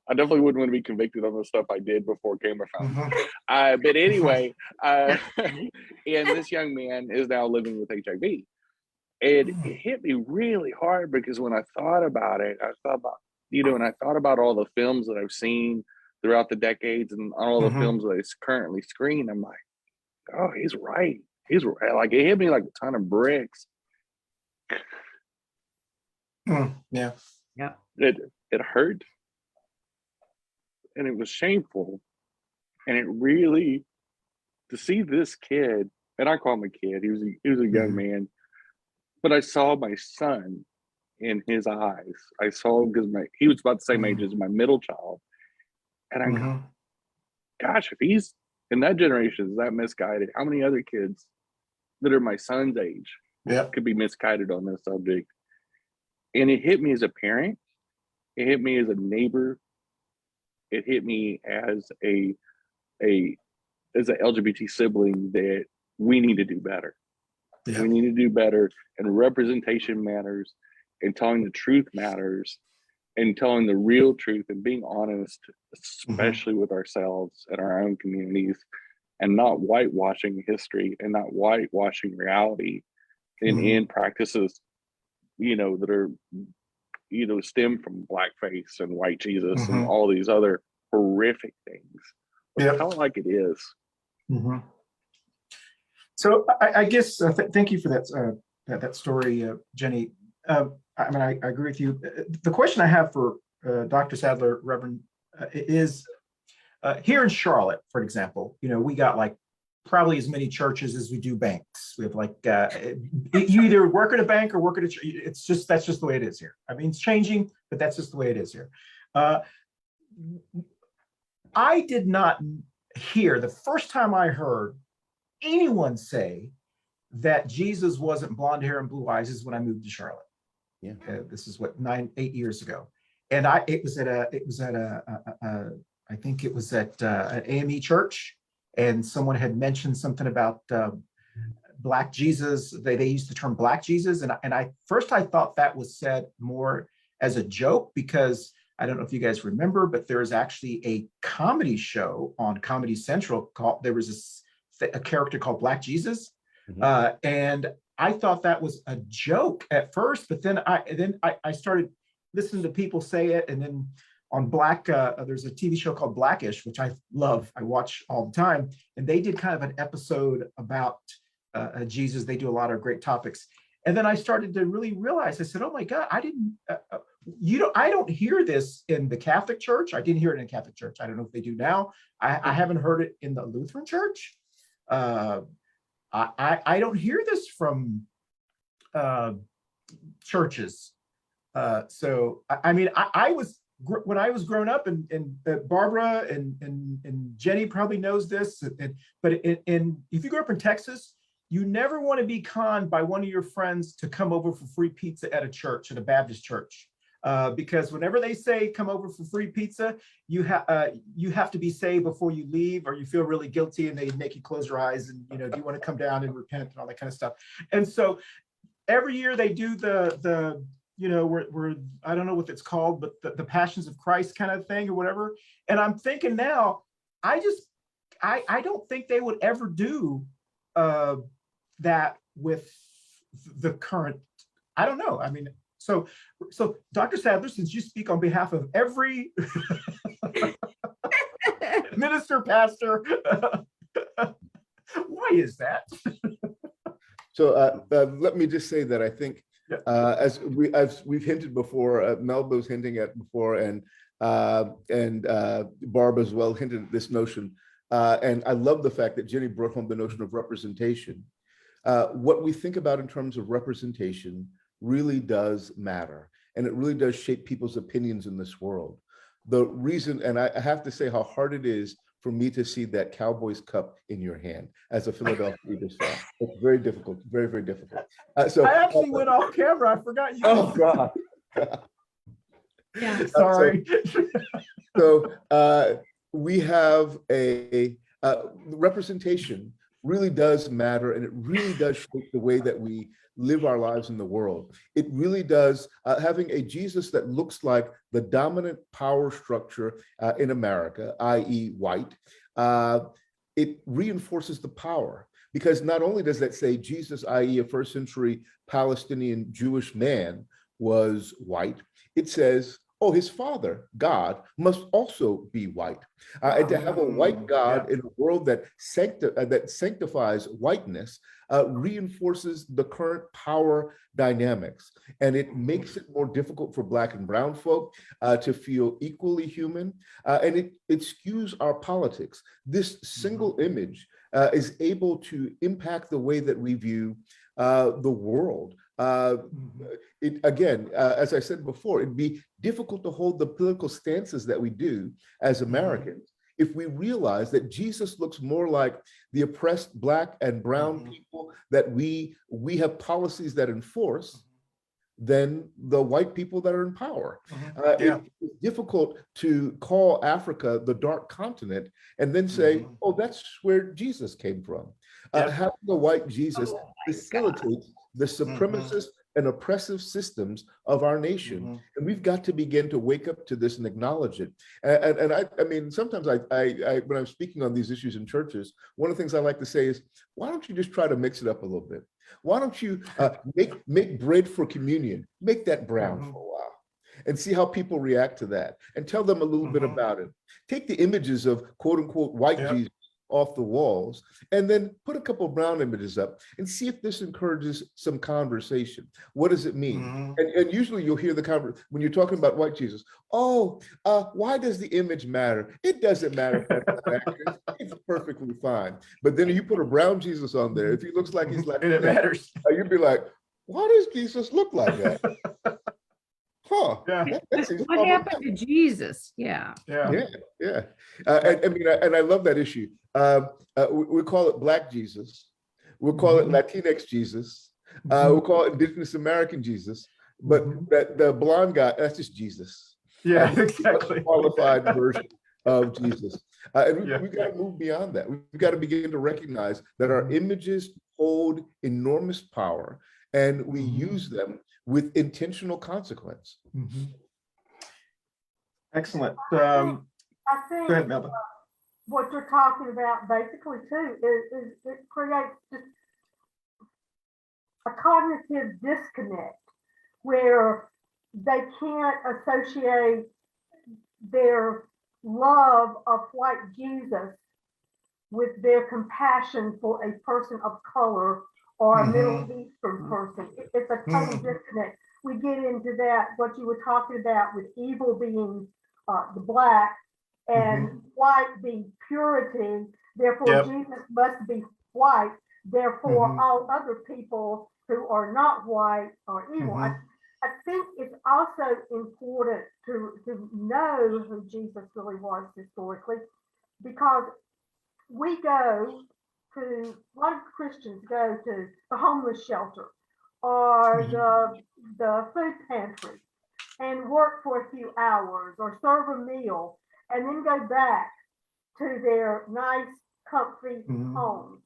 I definitely wouldn't want to be convicted on the stuff I did before camera phone. But anyway, and this young man is now living with HIV. And it hit me really hard because when I thought about it, I thought about all the films that I've seen throughout the decades and all the films that I currently screen. I'm like, oh, he's right. He's right. Like, it hit me like a ton of bricks. Yeah. It hurt. And it was shameful. And it really, to see this kid, and I call him a kid, he was a young man, but I saw my son in his eyes. I saw him because he was about the same age as my middle child. And I go, gosh, if he's in that generation is that misguided, how many other kids that are my son's age could be misguided on this subject? And it hit me as a parent. It hit me as a neighbor. It hit me as an LGBT sibling that we need to do better. Yeah. We need to do better, and representation matters, and telling the truth matters, and telling the real truth and being honest, especially with ourselves and our own communities, and not whitewashing history and not whitewashing reality in practices, that are, stem from blackface and white Jesus and all these other horrific things. Tell it like it is. So I guess thank you for that story, Jenny. I agree with you. The question I have for Dr. Sadler, Reverend, is here in Charlotte, for example, we got like probably as many churches as we do banks. We have like you either work at a bank or work at a church. That's just the way it is here. I mean, it's changing, but that's just the way it is here. I did not hear the first time I heard anyone say that Jesus wasn't blonde hair and blue eyes is when I moved to Charlotte. Yeah, this is what 8 years ago, and I think it was at an AME church, and someone had mentioned something about Black Jesus. They used the term Black Jesus, and I thought that was said more as a joke because I don't know if you guys remember, but there is actually a comedy show on Comedy Central called. There was a character called Black Jesus, and I thought that was a joke at first, but then I started listening to people say it, and then on Black, there's a TV show called Blackish, which I love. I watch all the time, and they did kind of an episode about Jesus. They do a lot of great topics, and then I started to really realize. I said, "Oh my God, I didn't." I don't hear this in the Catholic Church. I didn't hear it in the Catholic Church. I don't know if they do now. I haven't heard it in the Lutheran Church. I don't hear this from churches. So I mean, I was when I was growing up, and Barbara and Jenny probably knows this. But if you grew up in Texas, you never want to be conned by one of your friends to come over for free pizza at a church, at a Baptist church. Because whenever they say come over for free pizza, you have to be saved before you leave, or you feel really guilty, and they make you close your eyes and do you want to come down and repent and all that kind of stuff. And so every year they do the where I don't know what it's called, but the Passions of Christ kind of thing or whatever. And I'm thinking now, I don't think they would ever do that with the current. I don't know. I mean. So Dr. Sadler, since you speak on behalf of every minister, pastor, why is that? So let me just say that I think, as we've hinted before, Melba was hinting at before, and Barb as well hinted at this notion, and I love the fact that Jenny brought home the notion of representation. What we think about in terms of representation really does matter. And it really does shape people's opinions in this world. The reason, and I have to say how hard it is for me to see that Cowboys cup in your hand as a Philadelphia Eagles fan. It's very difficult, very, very difficult. So I actually went off camera. I forgot you. Oh, God. Yeah. Sorry. So we have a representation really does matter, and it really does shape the way that we live our lives in the world. It really does. Having a Jesus that looks like the dominant power structure in America, i.e. white, it reinforces the power, because not only does that say Jesus, i.e. a first century Palestinian Jewish man, was white, it says, oh, his father, God, must also be white. And to have a white God in a world that sanctifies whiteness reinforces the current power dynamics. And it makes it more difficult for Black and brown folk to feel equally human. And it skews our politics. This single image is able to impact the way that we view the world. As I said before, it'd be difficult to hold the political stances that we do as Americans if we realize that Jesus looks more like the oppressed Black and brown people that we have policies that enforce than the white people that are in power. It's difficult to call Africa the dark continent and then say, oh, that's where Jesus came from. Having a white Jesus facilitates the supremacist and oppressive systems of our nation. And we've got to begin to wake up to this and acknowledge it. And I mean, sometimes I when I'm speaking on these issues in churches, one of the things I like to say is, why don't you just try to mix it up a little bit? Why don't you make bread for communion, make that brown for a while, and see how people react to that, and tell them a little bit about it. Take the images of quote unquote white Jesus off the walls, and then put a couple of brown images up and see if this encourages some conversation. What does it mean? And usually you'll hear the conversation when you're talking about white Jesus. Oh, why does the image matter? It doesn't matter if that's not accurate. It's perfectly fine. But then you put a brown Jesus on there, if he looks like he's like, it matters. You'd be like, why does Jesus look like that? Huh? What happened to Jesus? Yeah. And I love that issue. We call it Black Jesus. We'll call it Latinx Jesus. We'll call it Indigenous American Jesus. But the blonde guy, that's just Jesus. Yeah, exactly. A qualified version of Jesus. And we've got to move beyond that. We've got to begin to recognize that our images hold enormous power, and we use them with intentional consequence. Excellent. I think go ahead, Melba. What you're talking about basically too is it creates just a cognitive disconnect where they can't associate their love of white Jesus with their compassion for a person of color or a Middle Eastern person. It's a total disconnect. We get into that, what you were talking about with evil being the Black and white being purity. Therefore, Jesus must be white. Therefore, all other people who are not white are evil. I think it's also important to know who Jesus really was historically, because we go to, a lot of Christians go to the homeless shelter or the food pantry and work for a few hours or serve a meal and then go back to their nice, comfy homes.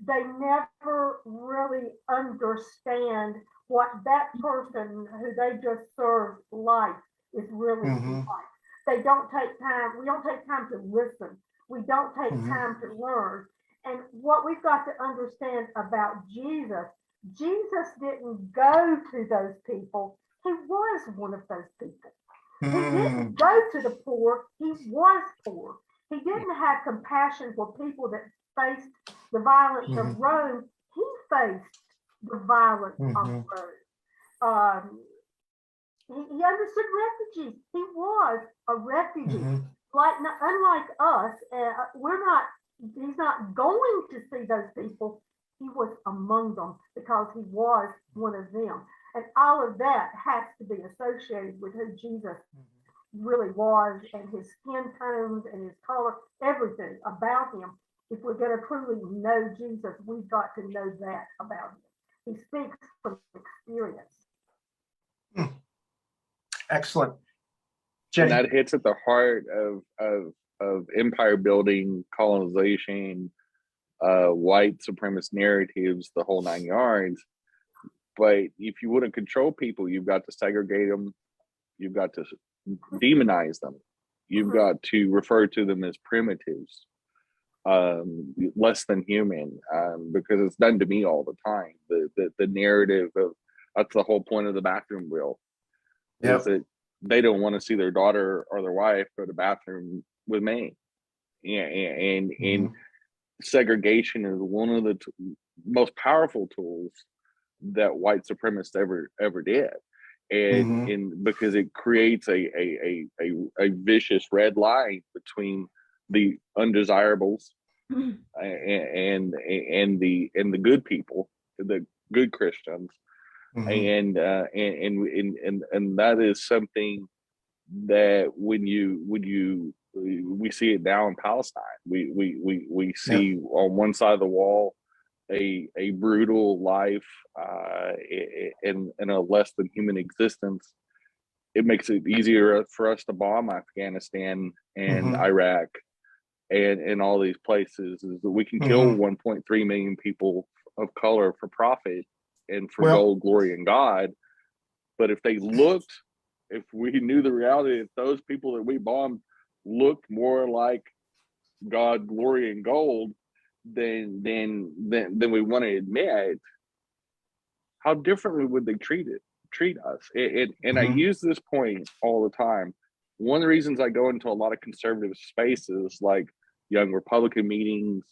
They never really understand what that person who they just served life is really like. They don't take time, we don't take time to listen. We don't take time to learn. And what we've got to understand about Jesus, Jesus didn't go to those people. He was one of those people. He didn't go to the poor. He was poor. He didn't have compassion for people that faced the violence of Rome. He faced the violence of Rome. He understood refugees. He was a refugee. Unlike us, he's not going to see those people. He was among them because he was one of them. And all of that has to be associated with who Jesus really was, and his skin tones and his color, everything about him. If we're going to truly know Jesus, we've got to know that about him. He speaks from experience. Excellent. And Jenny. that hits at the heart of empire building, colonization, white supremacist narratives, the whole 9 yards. But if you want to control people, you've got to segregate them. You've got to demonize them. You've got to refer to them as primitives, less than human, because it's done to me all the time. The narrative of, that's the whole point of the bathroom bill. Yep. Is that they don't want to see their daughter or their wife go to the bathroom with me. And segregation is one of the most powerful tools that white supremacists ever did. And because it creates a vicious red line between the undesirables and the good people, the good Christians. And that is something that we see it now in Palestine. We see on one side of the wall a brutal life in a less than human existence. It makes it easier for us to bomb Afghanistan and Iraq and all these places, is that we can kill 1.3 million people of color for profit and for gold, glory, and God. But if we knew the reality, if those people that we bombed looked more like God, glory, and gold than we want to admit, how differently would they treat us? And I use this point all the time. One of the reasons I go into a lot of conservative spaces like Young Republican meetings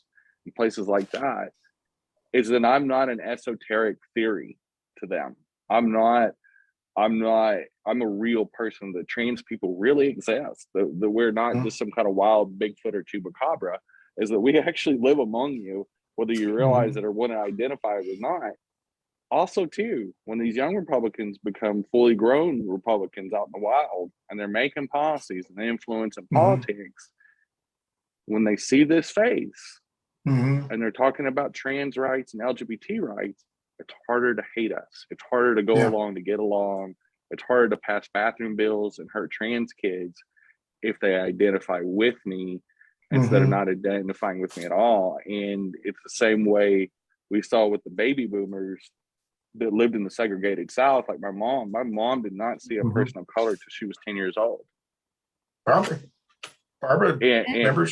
and places like that is that I'm not an esoteric theory to them. I'm a real person. That trans people really exist. That we're not just some kind of wild Bigfoot or chupacabra. Is that we actually live among you, whether you realize it or want to identify it or not. Also, too, when these young Republicans become fully grown Republicans out in the wild and they're making policies and influencing politics, when they see this face and they're talking about trans rights and LGBT rights, it's harder to hate us. It's harder to go along to get along. It's harder to pass bathroom bills and hurt trans kids if they identify with me instead of not identifying with me at all. And it's the same way we saw with the baby boomers that lived in the segregated South. Like my mom did not see a person of color till she was 10 years old. Barbara, remember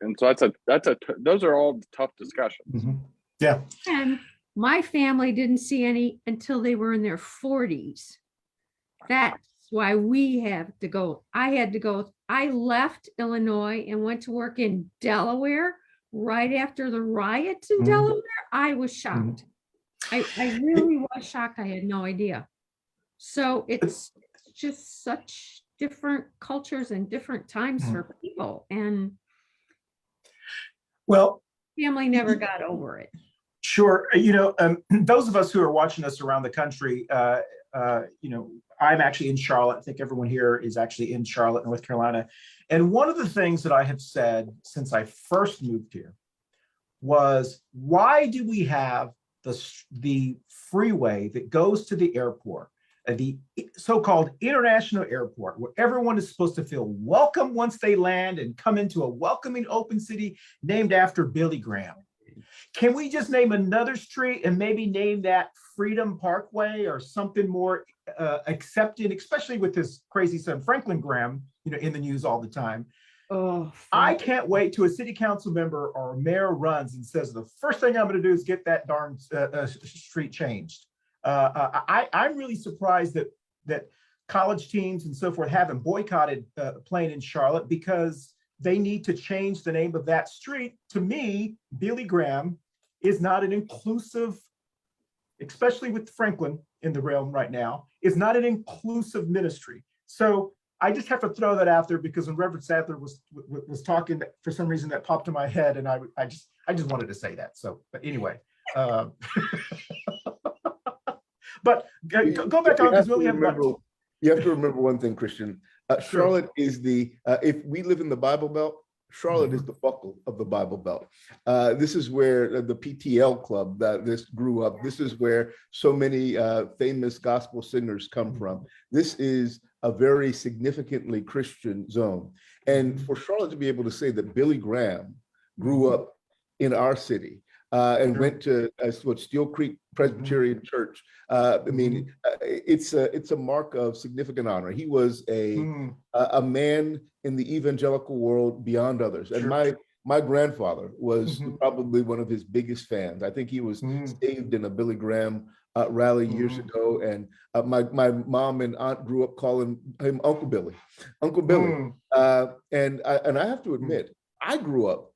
and so those are all tough discussions. Yeah. And my family didn't see any until they were in their 40s. That's why we have to go. I left Illinois and went to work in Delaware right after the riots in Delaware. I was shocked. I really was shocked. I had no idea. So it's just such different cultures and different times for people. And family never got over it. Sure. Those of us who are watching us around the country, I'm actually in Charlotte. I think everyone here is actually in Charlotte, North Carolina. And one of the things that I have said since I first moved here was, why do we have the freeway that goes to the airport, the so-called international airport, where everyone is supposed to feel welcome once they land and come into a welcoming open city named after Billy Graham? Can we just name another street and maybe name that Freedom Parkway or something more accepted, especially with his crazy son, Franklin Graham, in the news all the time? Oh, I can't wait till a city council member or mayor runs and says, the first thing I'm going to do is get that darn street changed. I'm really surprised that college teams and so forth haven't boycotted playing in Charlotte, because they need to change the name of that street. To me, Billy Graham is not an inclusive, especially with Franklin in the realm right now, is not an inclusive ministry. So I just have to throw that out there, because when Reverend Sadler was talking, for some reason that popped in my head, and I just wanted to say that. So, but anyway, But go back on because we only have about. You have to remember one thing, Christian. Charlotte is if we live in the Bible Belt, Charlotte is the buckle of the Bible Belt. This is where the PTL club that this grew up. This is where so many famous gospel singers come from. This is a very significantly Christian zone. And for Charlotte to be able to say that Billy Graham grew up in our city and went to Steel Creek Presbyterian Church. I mean, it's a mark of significant honor. He was a man in the evangelical world beyond others. And my grandfather was probably one of his biggest fans. I think he was saved in a Billy Graham rally years ago. And my mom and aunt grew up calling him Uncle Billy. Uncle Billy. And I have to admit, I grew up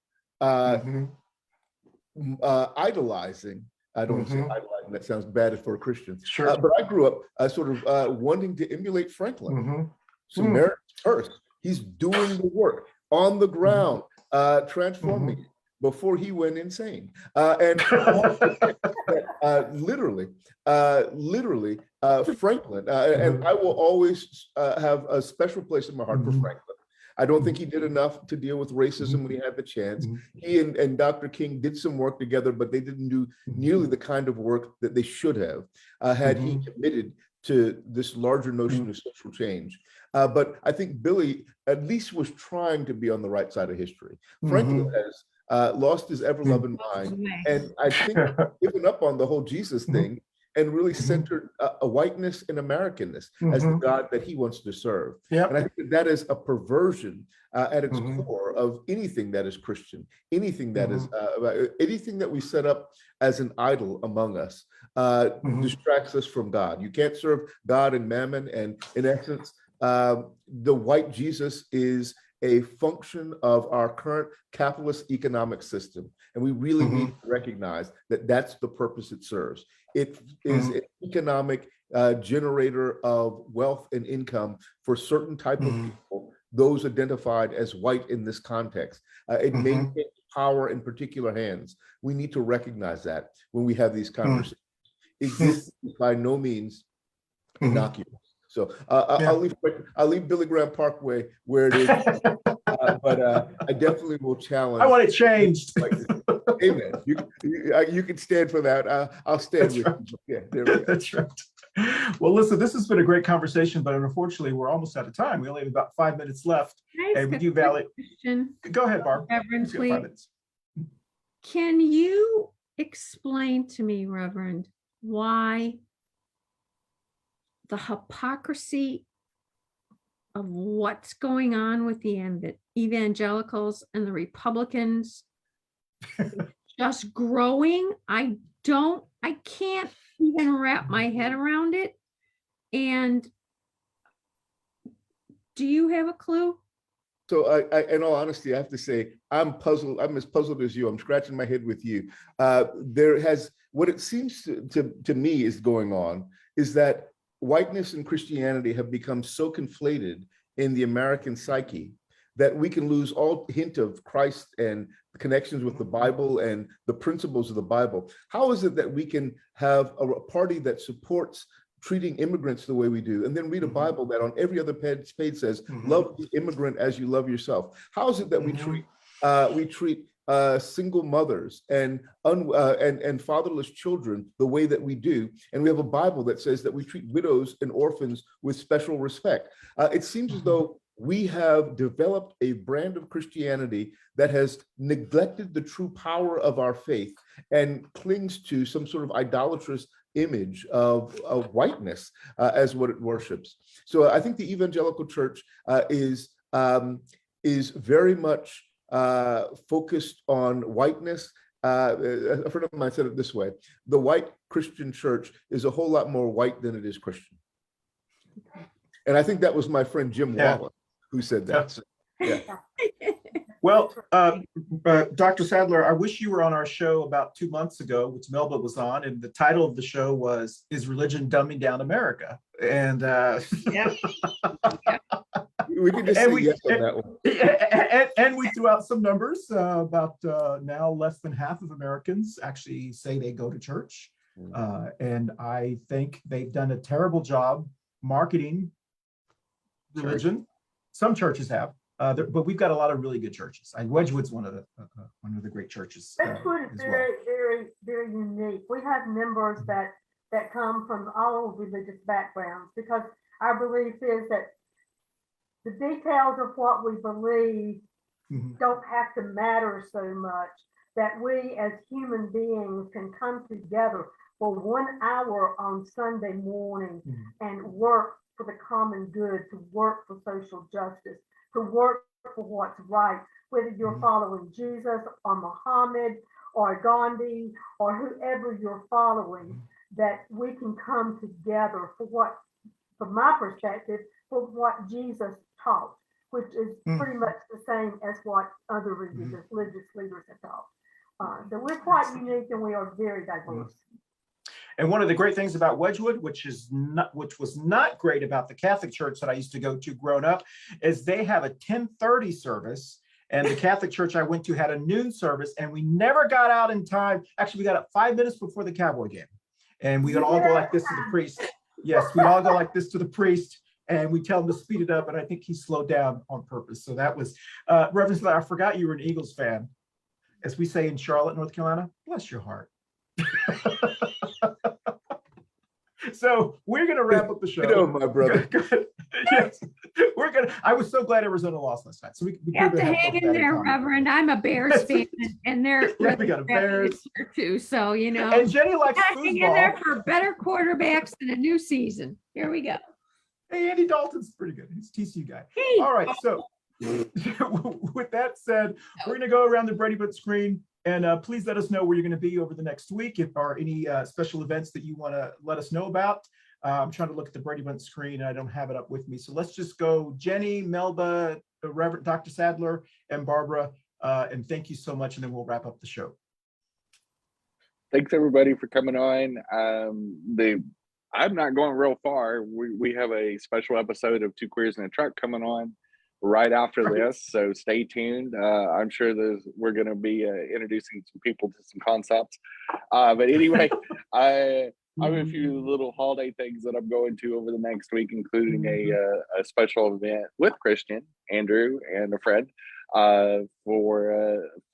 idolizing. I don't want to say idolizing, that sounds bad for a Christian. But I grew up sort of wanting to emulate Franklin. Samaritan's Purse. He's doing the work on the ground, transforming it before he went insane. And literally, Franklin, and I will always have a special place in my heart for Franklin. I don't think he did enough to deal with racism when he had the chance. He and Dr. King did some work together, but they didn't do nearly the kind of work that they should have had he committed to this larger notion of social change. But I think Billy at least was trying to be on the right side of history. Franklin has lost his ever-loving mind, and I think given up on the whole Jesus thing and really centered a whiteness and Americanness as the God that he wants to serve. And I think that is a perversion at its core of anything that is Christian, anything that is anything that we set up as an idol among us distracts us from God. You can't serve God and mammon, and in essence, the white Jesus is a function of our current capitalist economic system. And we really need to recognize that that's the purpose it serves. It is an economic generator of wealth and income for certain type of people, those identified as white in this context. It maintains power in particular hands. We need to recognize that when we have these conversations. This is by no means innocuous. So I'll leave Billy Graham Parkway where it is, but I definitely will challenge. I want it changed. Amen. You can stand for that. I'll stand with you. Yeah, there we go. That's right. Well, listen, this has been a great conversation, but unfortunately, we're almost out of time. We only have about 5 minutes left. And we do valid. Go ahead, Barb. Reverend, please. Can you explain to me, Reverend, why the hypocrisy of what's going on with the evangelicals and the Republicans is just growing? I can't even wrap my head around it. And do you have a clue? So I, in all honesty, I have to say, I'm puzzled. I'm as puzzled as you. I'm scratching my head with you. What it seems to me is going on is that whiteness and Christianity have become so conflated in the American psyche that we can lose all hint of Christ and the connections with the Bible and the principles of the Bible. How is it that we can have a party that supports treating immigrants the way we do, and then read a Bible that on every other page says, love the immigrant as you love yourself? How is it that we treat single mothers and fatherless children the way that we do, and we have a Bible that says that we treat widows and orphans with special respect? It seems as though we have developed a brand of Christianity that has neglected the true power of our faith and clings to some sort of idolatrous image of whiteness as what it worships. So I think the evangelical church is very much focused on whiteness. A friend of mine said it this way: the white Christian church is a whole lot more white than it is Christian. And I think that was my friend Jim Wallace who said that. So, yeah. Well, Dr. Sadler, I wish you were on our show about 2 months ago, which Melba was on, and the title of the show was "Is Religion Dumbing Down America?" And we can just say yes on that one. And we threw out some numbers about now less than half of Americans actually say they go to church. And I think they've done a terrible job marketing religion. Some churches have, but we've got a lot of really good churches. Wedgwood's one of the great churches. Wedgwood is very unique. We have members that come from all religious backgrounds, because our belief is that the details of what we believe don't have to matter so much, that we as human beings can come together for 1 hour on Sunday morning and work for the common good, to work for social justice, to work for what's right, whether you're following Jesus or Muhammad or Gandhi or whoever you're following, that we can come together for what, from my perspective, for what Jesus taught, which is pretty much the same as what other religious leaders have taught. So we're quite unique, and we are very diverse. And one of the great things about Wedgwood, which was not great about the Catholic church that I used to go to growing up, is they have a 10:30 service, and the Catholic church I went to had a noon service, and we never got out in time. Actually, we got up 5 minutes before the Cowboy game, and we would all go like this to the priest. Yes, we'd all go like this to the priest, and we tell him to speed it up, and I think he slowed down on purpose. So that was, Reverend Sadler, I forgot you were an Eagles fan. As we say in Charlotte, North Carolina, bless your heart. So we're going to wrap up the show. You know, my brother. Good. Yes, we're going to. I was so glad Arizona lost last night. So we have to hang in there, Reverend. I'm a Bears fan, and they're we got a Bears here too. So you know, and Jenny likes hang in there for better quarterbacks in a new season. Here we go. Hey, Andy Dalton's pretty good. He's a TCU guy. Hey. All right, so with that said, we're going to go around the Brady Bunch screen. And please let us know where you're going to be over the next week. If there are any special events that you want to let us know about. I'm trying to look at the Brady Bunch screen, and I don't have it up with me. So let's just go Jenny, Melba, Reverend Dr. Sadler, and Barbara. And thank you so much. And then we'll wrap up the show. Thanks, everybody, for coming on. I'm not going real far. We have a special episode of Two Queers in a Truck coming on right after this, so stay tuned. I'm sure we're going to be introducing some people to some concepts, but anyway, I have a few little holiday things that I'm going to over the next week, including a special event with Christian, Andrew, and a friend for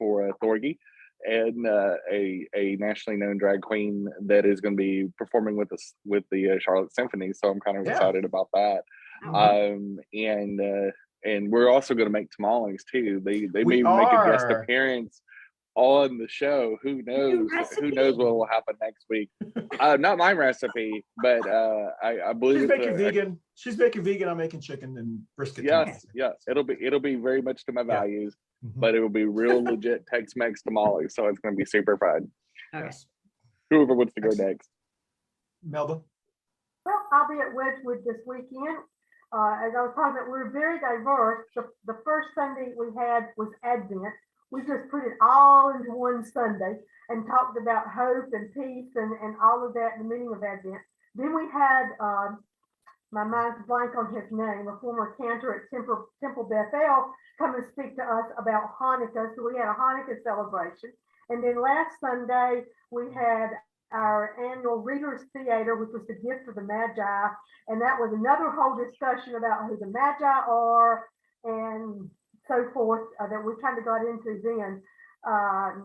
Thorgy, and a nationally known drag queen that is going to be performing with us with the Charlotte Symphony. So I'm kind of excited about that. And we're also going to make tamales too. They may even make a guest appearance on the show. Who knows? Who knows what will happen next week? Not my recipe, but I believe she's making vegan. She's making vegan. I'm making chicken and brisket. Yes. It'll be very much to my values, but it will be real legit Tex-Mex tamales. So it's going to be super fun. Yes. Whoever wants to go next. Melba. Well, I'll be at Wedgwood this weekend. As I was talking about, we're very diverse. The first Sunday we had was Advent. We just put it all into one Sunday and talked about hope and peace and all of that, the meaning of Advent. Then we had, my mind's blank on his name, a former cantor at Temple Bethel, come and speak to us about Hanukkah. So we had a Hanukkah celebration. And then last Sunday, we had our annual Readers Theater, which was the gift of the Magi. And that was another whole discussion about who the Magi are and so forth that we kind of got into then,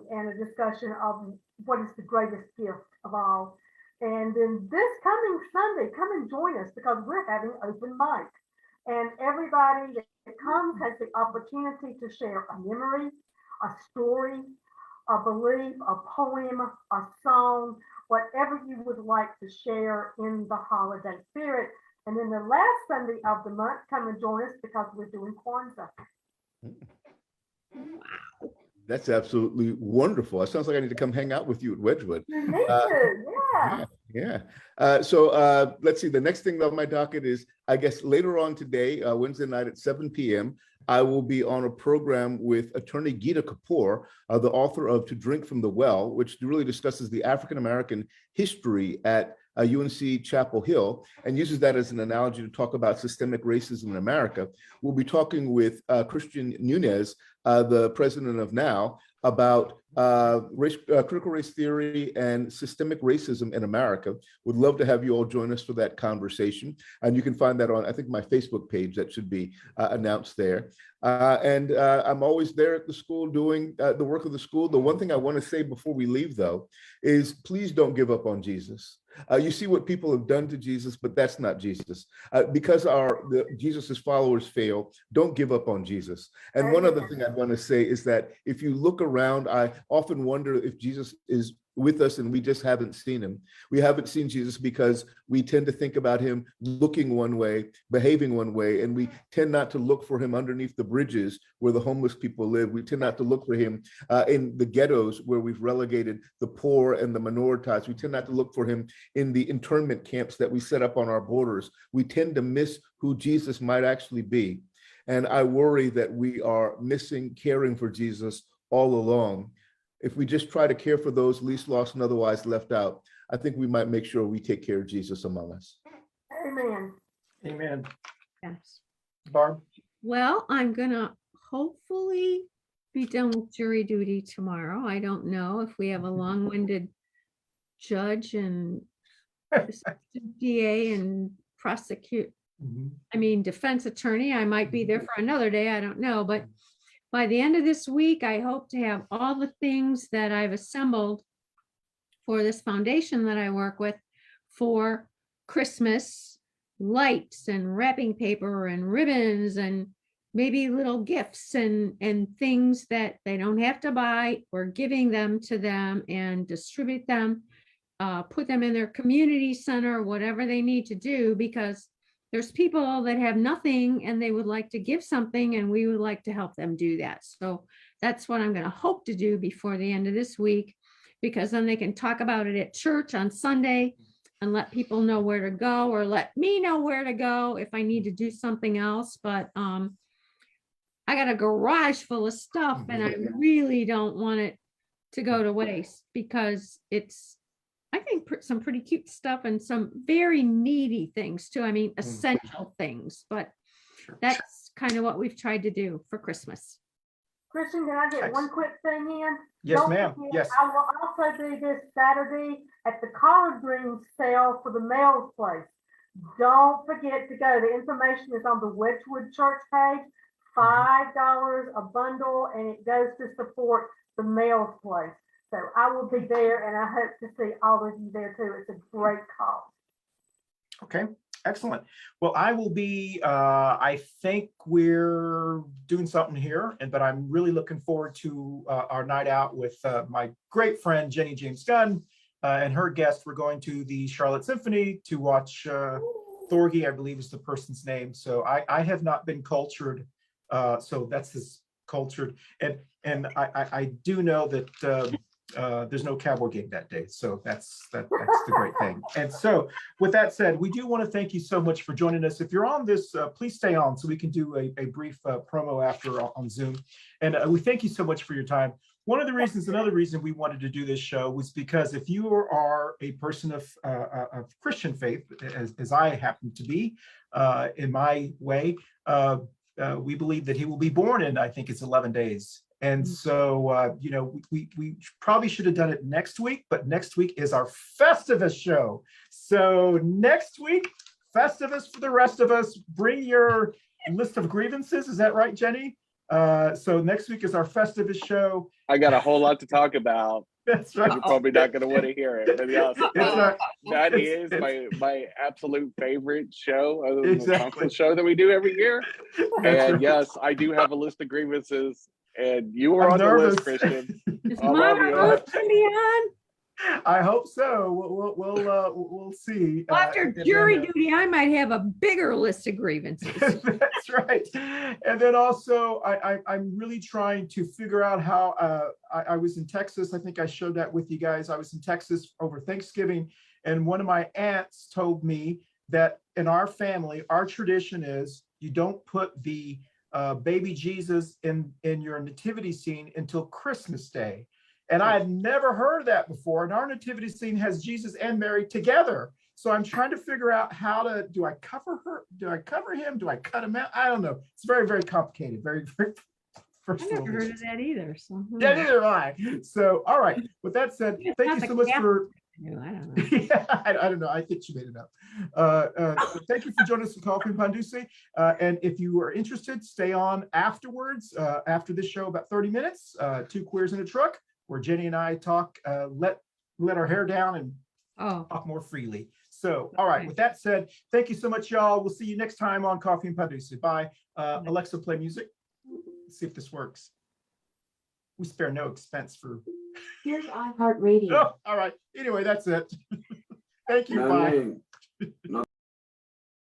and a discussion of what is the greatest gift of all. And then this coming Sunday, come and join us because we're having open mic. And everybody that comes has the opportunity to share a memory, a story, a belief, a poem, a song, whatever you would like to share in the holiday spirit. And then the last Sunday of the month, come and join us because we're doing Kwanzaa. Wow. That's absolutely wonderful. It sounds like I need to come hang out with you at Wedgwood. Me too, So let's see. The next thing on my docket is, I guess, later on today, Wednesday night at 7 p.m., I will be on a program with attorney Gita Kapoor, the author of To Drink from the Well, which really discusses the African-American history at UNC Chapel Hill and uses that as an analogy to talk about systemic racism in America. We'll be talking with Christian Nunez, the president of NOW, about critical race theory and systemic racism in America. Would love to have you all join us for that conversation. And you can find that on, I think, my Facebook page. That should be announced there. And I'm always there at the school doing the work of the school. The one thing I want to say before we leave, though, is please don't give up on Jesus. You see what people have done to Jesus, but that's not Jesus. Because Jesus's followers fail, don't give up on Jesus. And one other thing I'd want to say is that if you look around, I often wonder if Jesus is with us and we just haven't seen him. We haven't seen Jesus because we tend to think about him looking one way, behaving one way, and we tend not to look for him underneath the bridges where the homeless people live. We tend not to look for him in the ghettos where we've relegated the poor and the minoritized. We tend not to look for him in the internment camps that we set up on our borders. We tend to miss who Jesus might actually be. And I worry that we are missing caring for Jesus all along. If we just try to care for those least lost and otherwise left out, I think we might make sure we take care of Jesus among us. Amen. Amen. Yes. Barb? Well, I'm gonna hopefully be done with jury duty tomorrow. I don't know if we have a long-winded judge and DA and defense attorney. I might be there for another day. I don't know, but by the end of this week, I hope to have all the things that I've assembled for this foundation that I work with for Christmas, lights and wrapping paper and ribbons and maybe little gifts and things that they don't have to buy. We're giving them to them and distribute them, put them in their community center, whatever they need to do, because there's people that have nothing and they would like to give something and we would like to help them do that. So that's what I'm going to hope to do before the end of this week, because then they can talk about it at church on Sunday and let people know where to go, or let me know where to go if I need to do something else. But I got a garage full of stuff and I really don't want it to go to waste, because it's, I think, some pretty cute stuff and some very needy things too. I mean, essential things, but that's kind of what we've tried to do for Christmas. Christian, can I get one quick thing in? Yes, Don't ma'am. forget, Yes. I will also be this Saturday at the collard greens sale for the Mail's Place. Don't forget to go. The information is on the Wedgwood Church page. $5 a bundle, and it goes to support the Mail's Place. So I will be there, and I hope to see all of you there too. It's a great cause. Okay, excellent. Well, I will be, I think we're doing something here, but I'm really looking forward to our night out with my great friend, Jenny-Jaymes Gunn, and her guest. We're going to the Charlotte Symphony to watch Thorgy, I believe is the person's name. So I have not been cultured, so that's his cultured. And I do know that there's no Cowboy game that day, so that's the great thing. And so with that said, we do want to thank you so much for joining us. If you're on this, please stay on so we can do a brief promo after on Zoom. And we thank you so much for your time. One of the reasons, another reason we wanted to do this show was because if you are a person of Christian faith, as I happen to be in my way, we believe that he will be born in, I think it's 11 days. And so, you know, we probably should have done it next week, but next week is our Festivus show. So next week, Festivus for the rest of us. Bring your list of grievances. Is that right, Jenny? So next week is our Festivus show. I got a whole lot to talk about. That's right. You're probably not going to want to hear it, but yes, that is my absolute favorite show, other than the constant show that we do every year. And yes, I do have a list of grievances. And you were on the list, Christian. Is Mama Ruth going to be on? I hope so. We'll see. After jury duty, I might have a bigger list of grievances. That's right. And then also, I'm really trying to figure out how I was in Texas. I think I showed that with you guys. I was in Texas over Thanksgiving, and one of my aunts told me that in our family, our tradition is you don't put the baby Jesus in your nativity scene until Christmas Day. And I had never heard of that before. And our nativity scene has Jesus and Mary together. So I'm trying to figure out how to, do I cover her? Do I cover him? Do I cut him out? I don't know. It's very, very complicated. Very, very First I never little heard of dishes. that either. So Yeah, neither have I. So, all right. With that said, It's thank not you the so much cat for. I don't know. Yeah, I don't know. I think she made it up. Thank you for joining us in Coffee Pan Dulce. And if you are interested, stay on afterwards, after this show, about 30 minutes, Two Queers in a Truck, where Jenny and I talk, let our hair down and talk more freely. So, all right. Okay. With that said, thank you so much, y'all. We'll see you next time on Coffee Pan Dulce. Bye. Alexa, play music. Let's see if this works. We spare no expense for. Here's iHeartRadio. Oh, all right. Anyway, that's it. Thank you. Bye.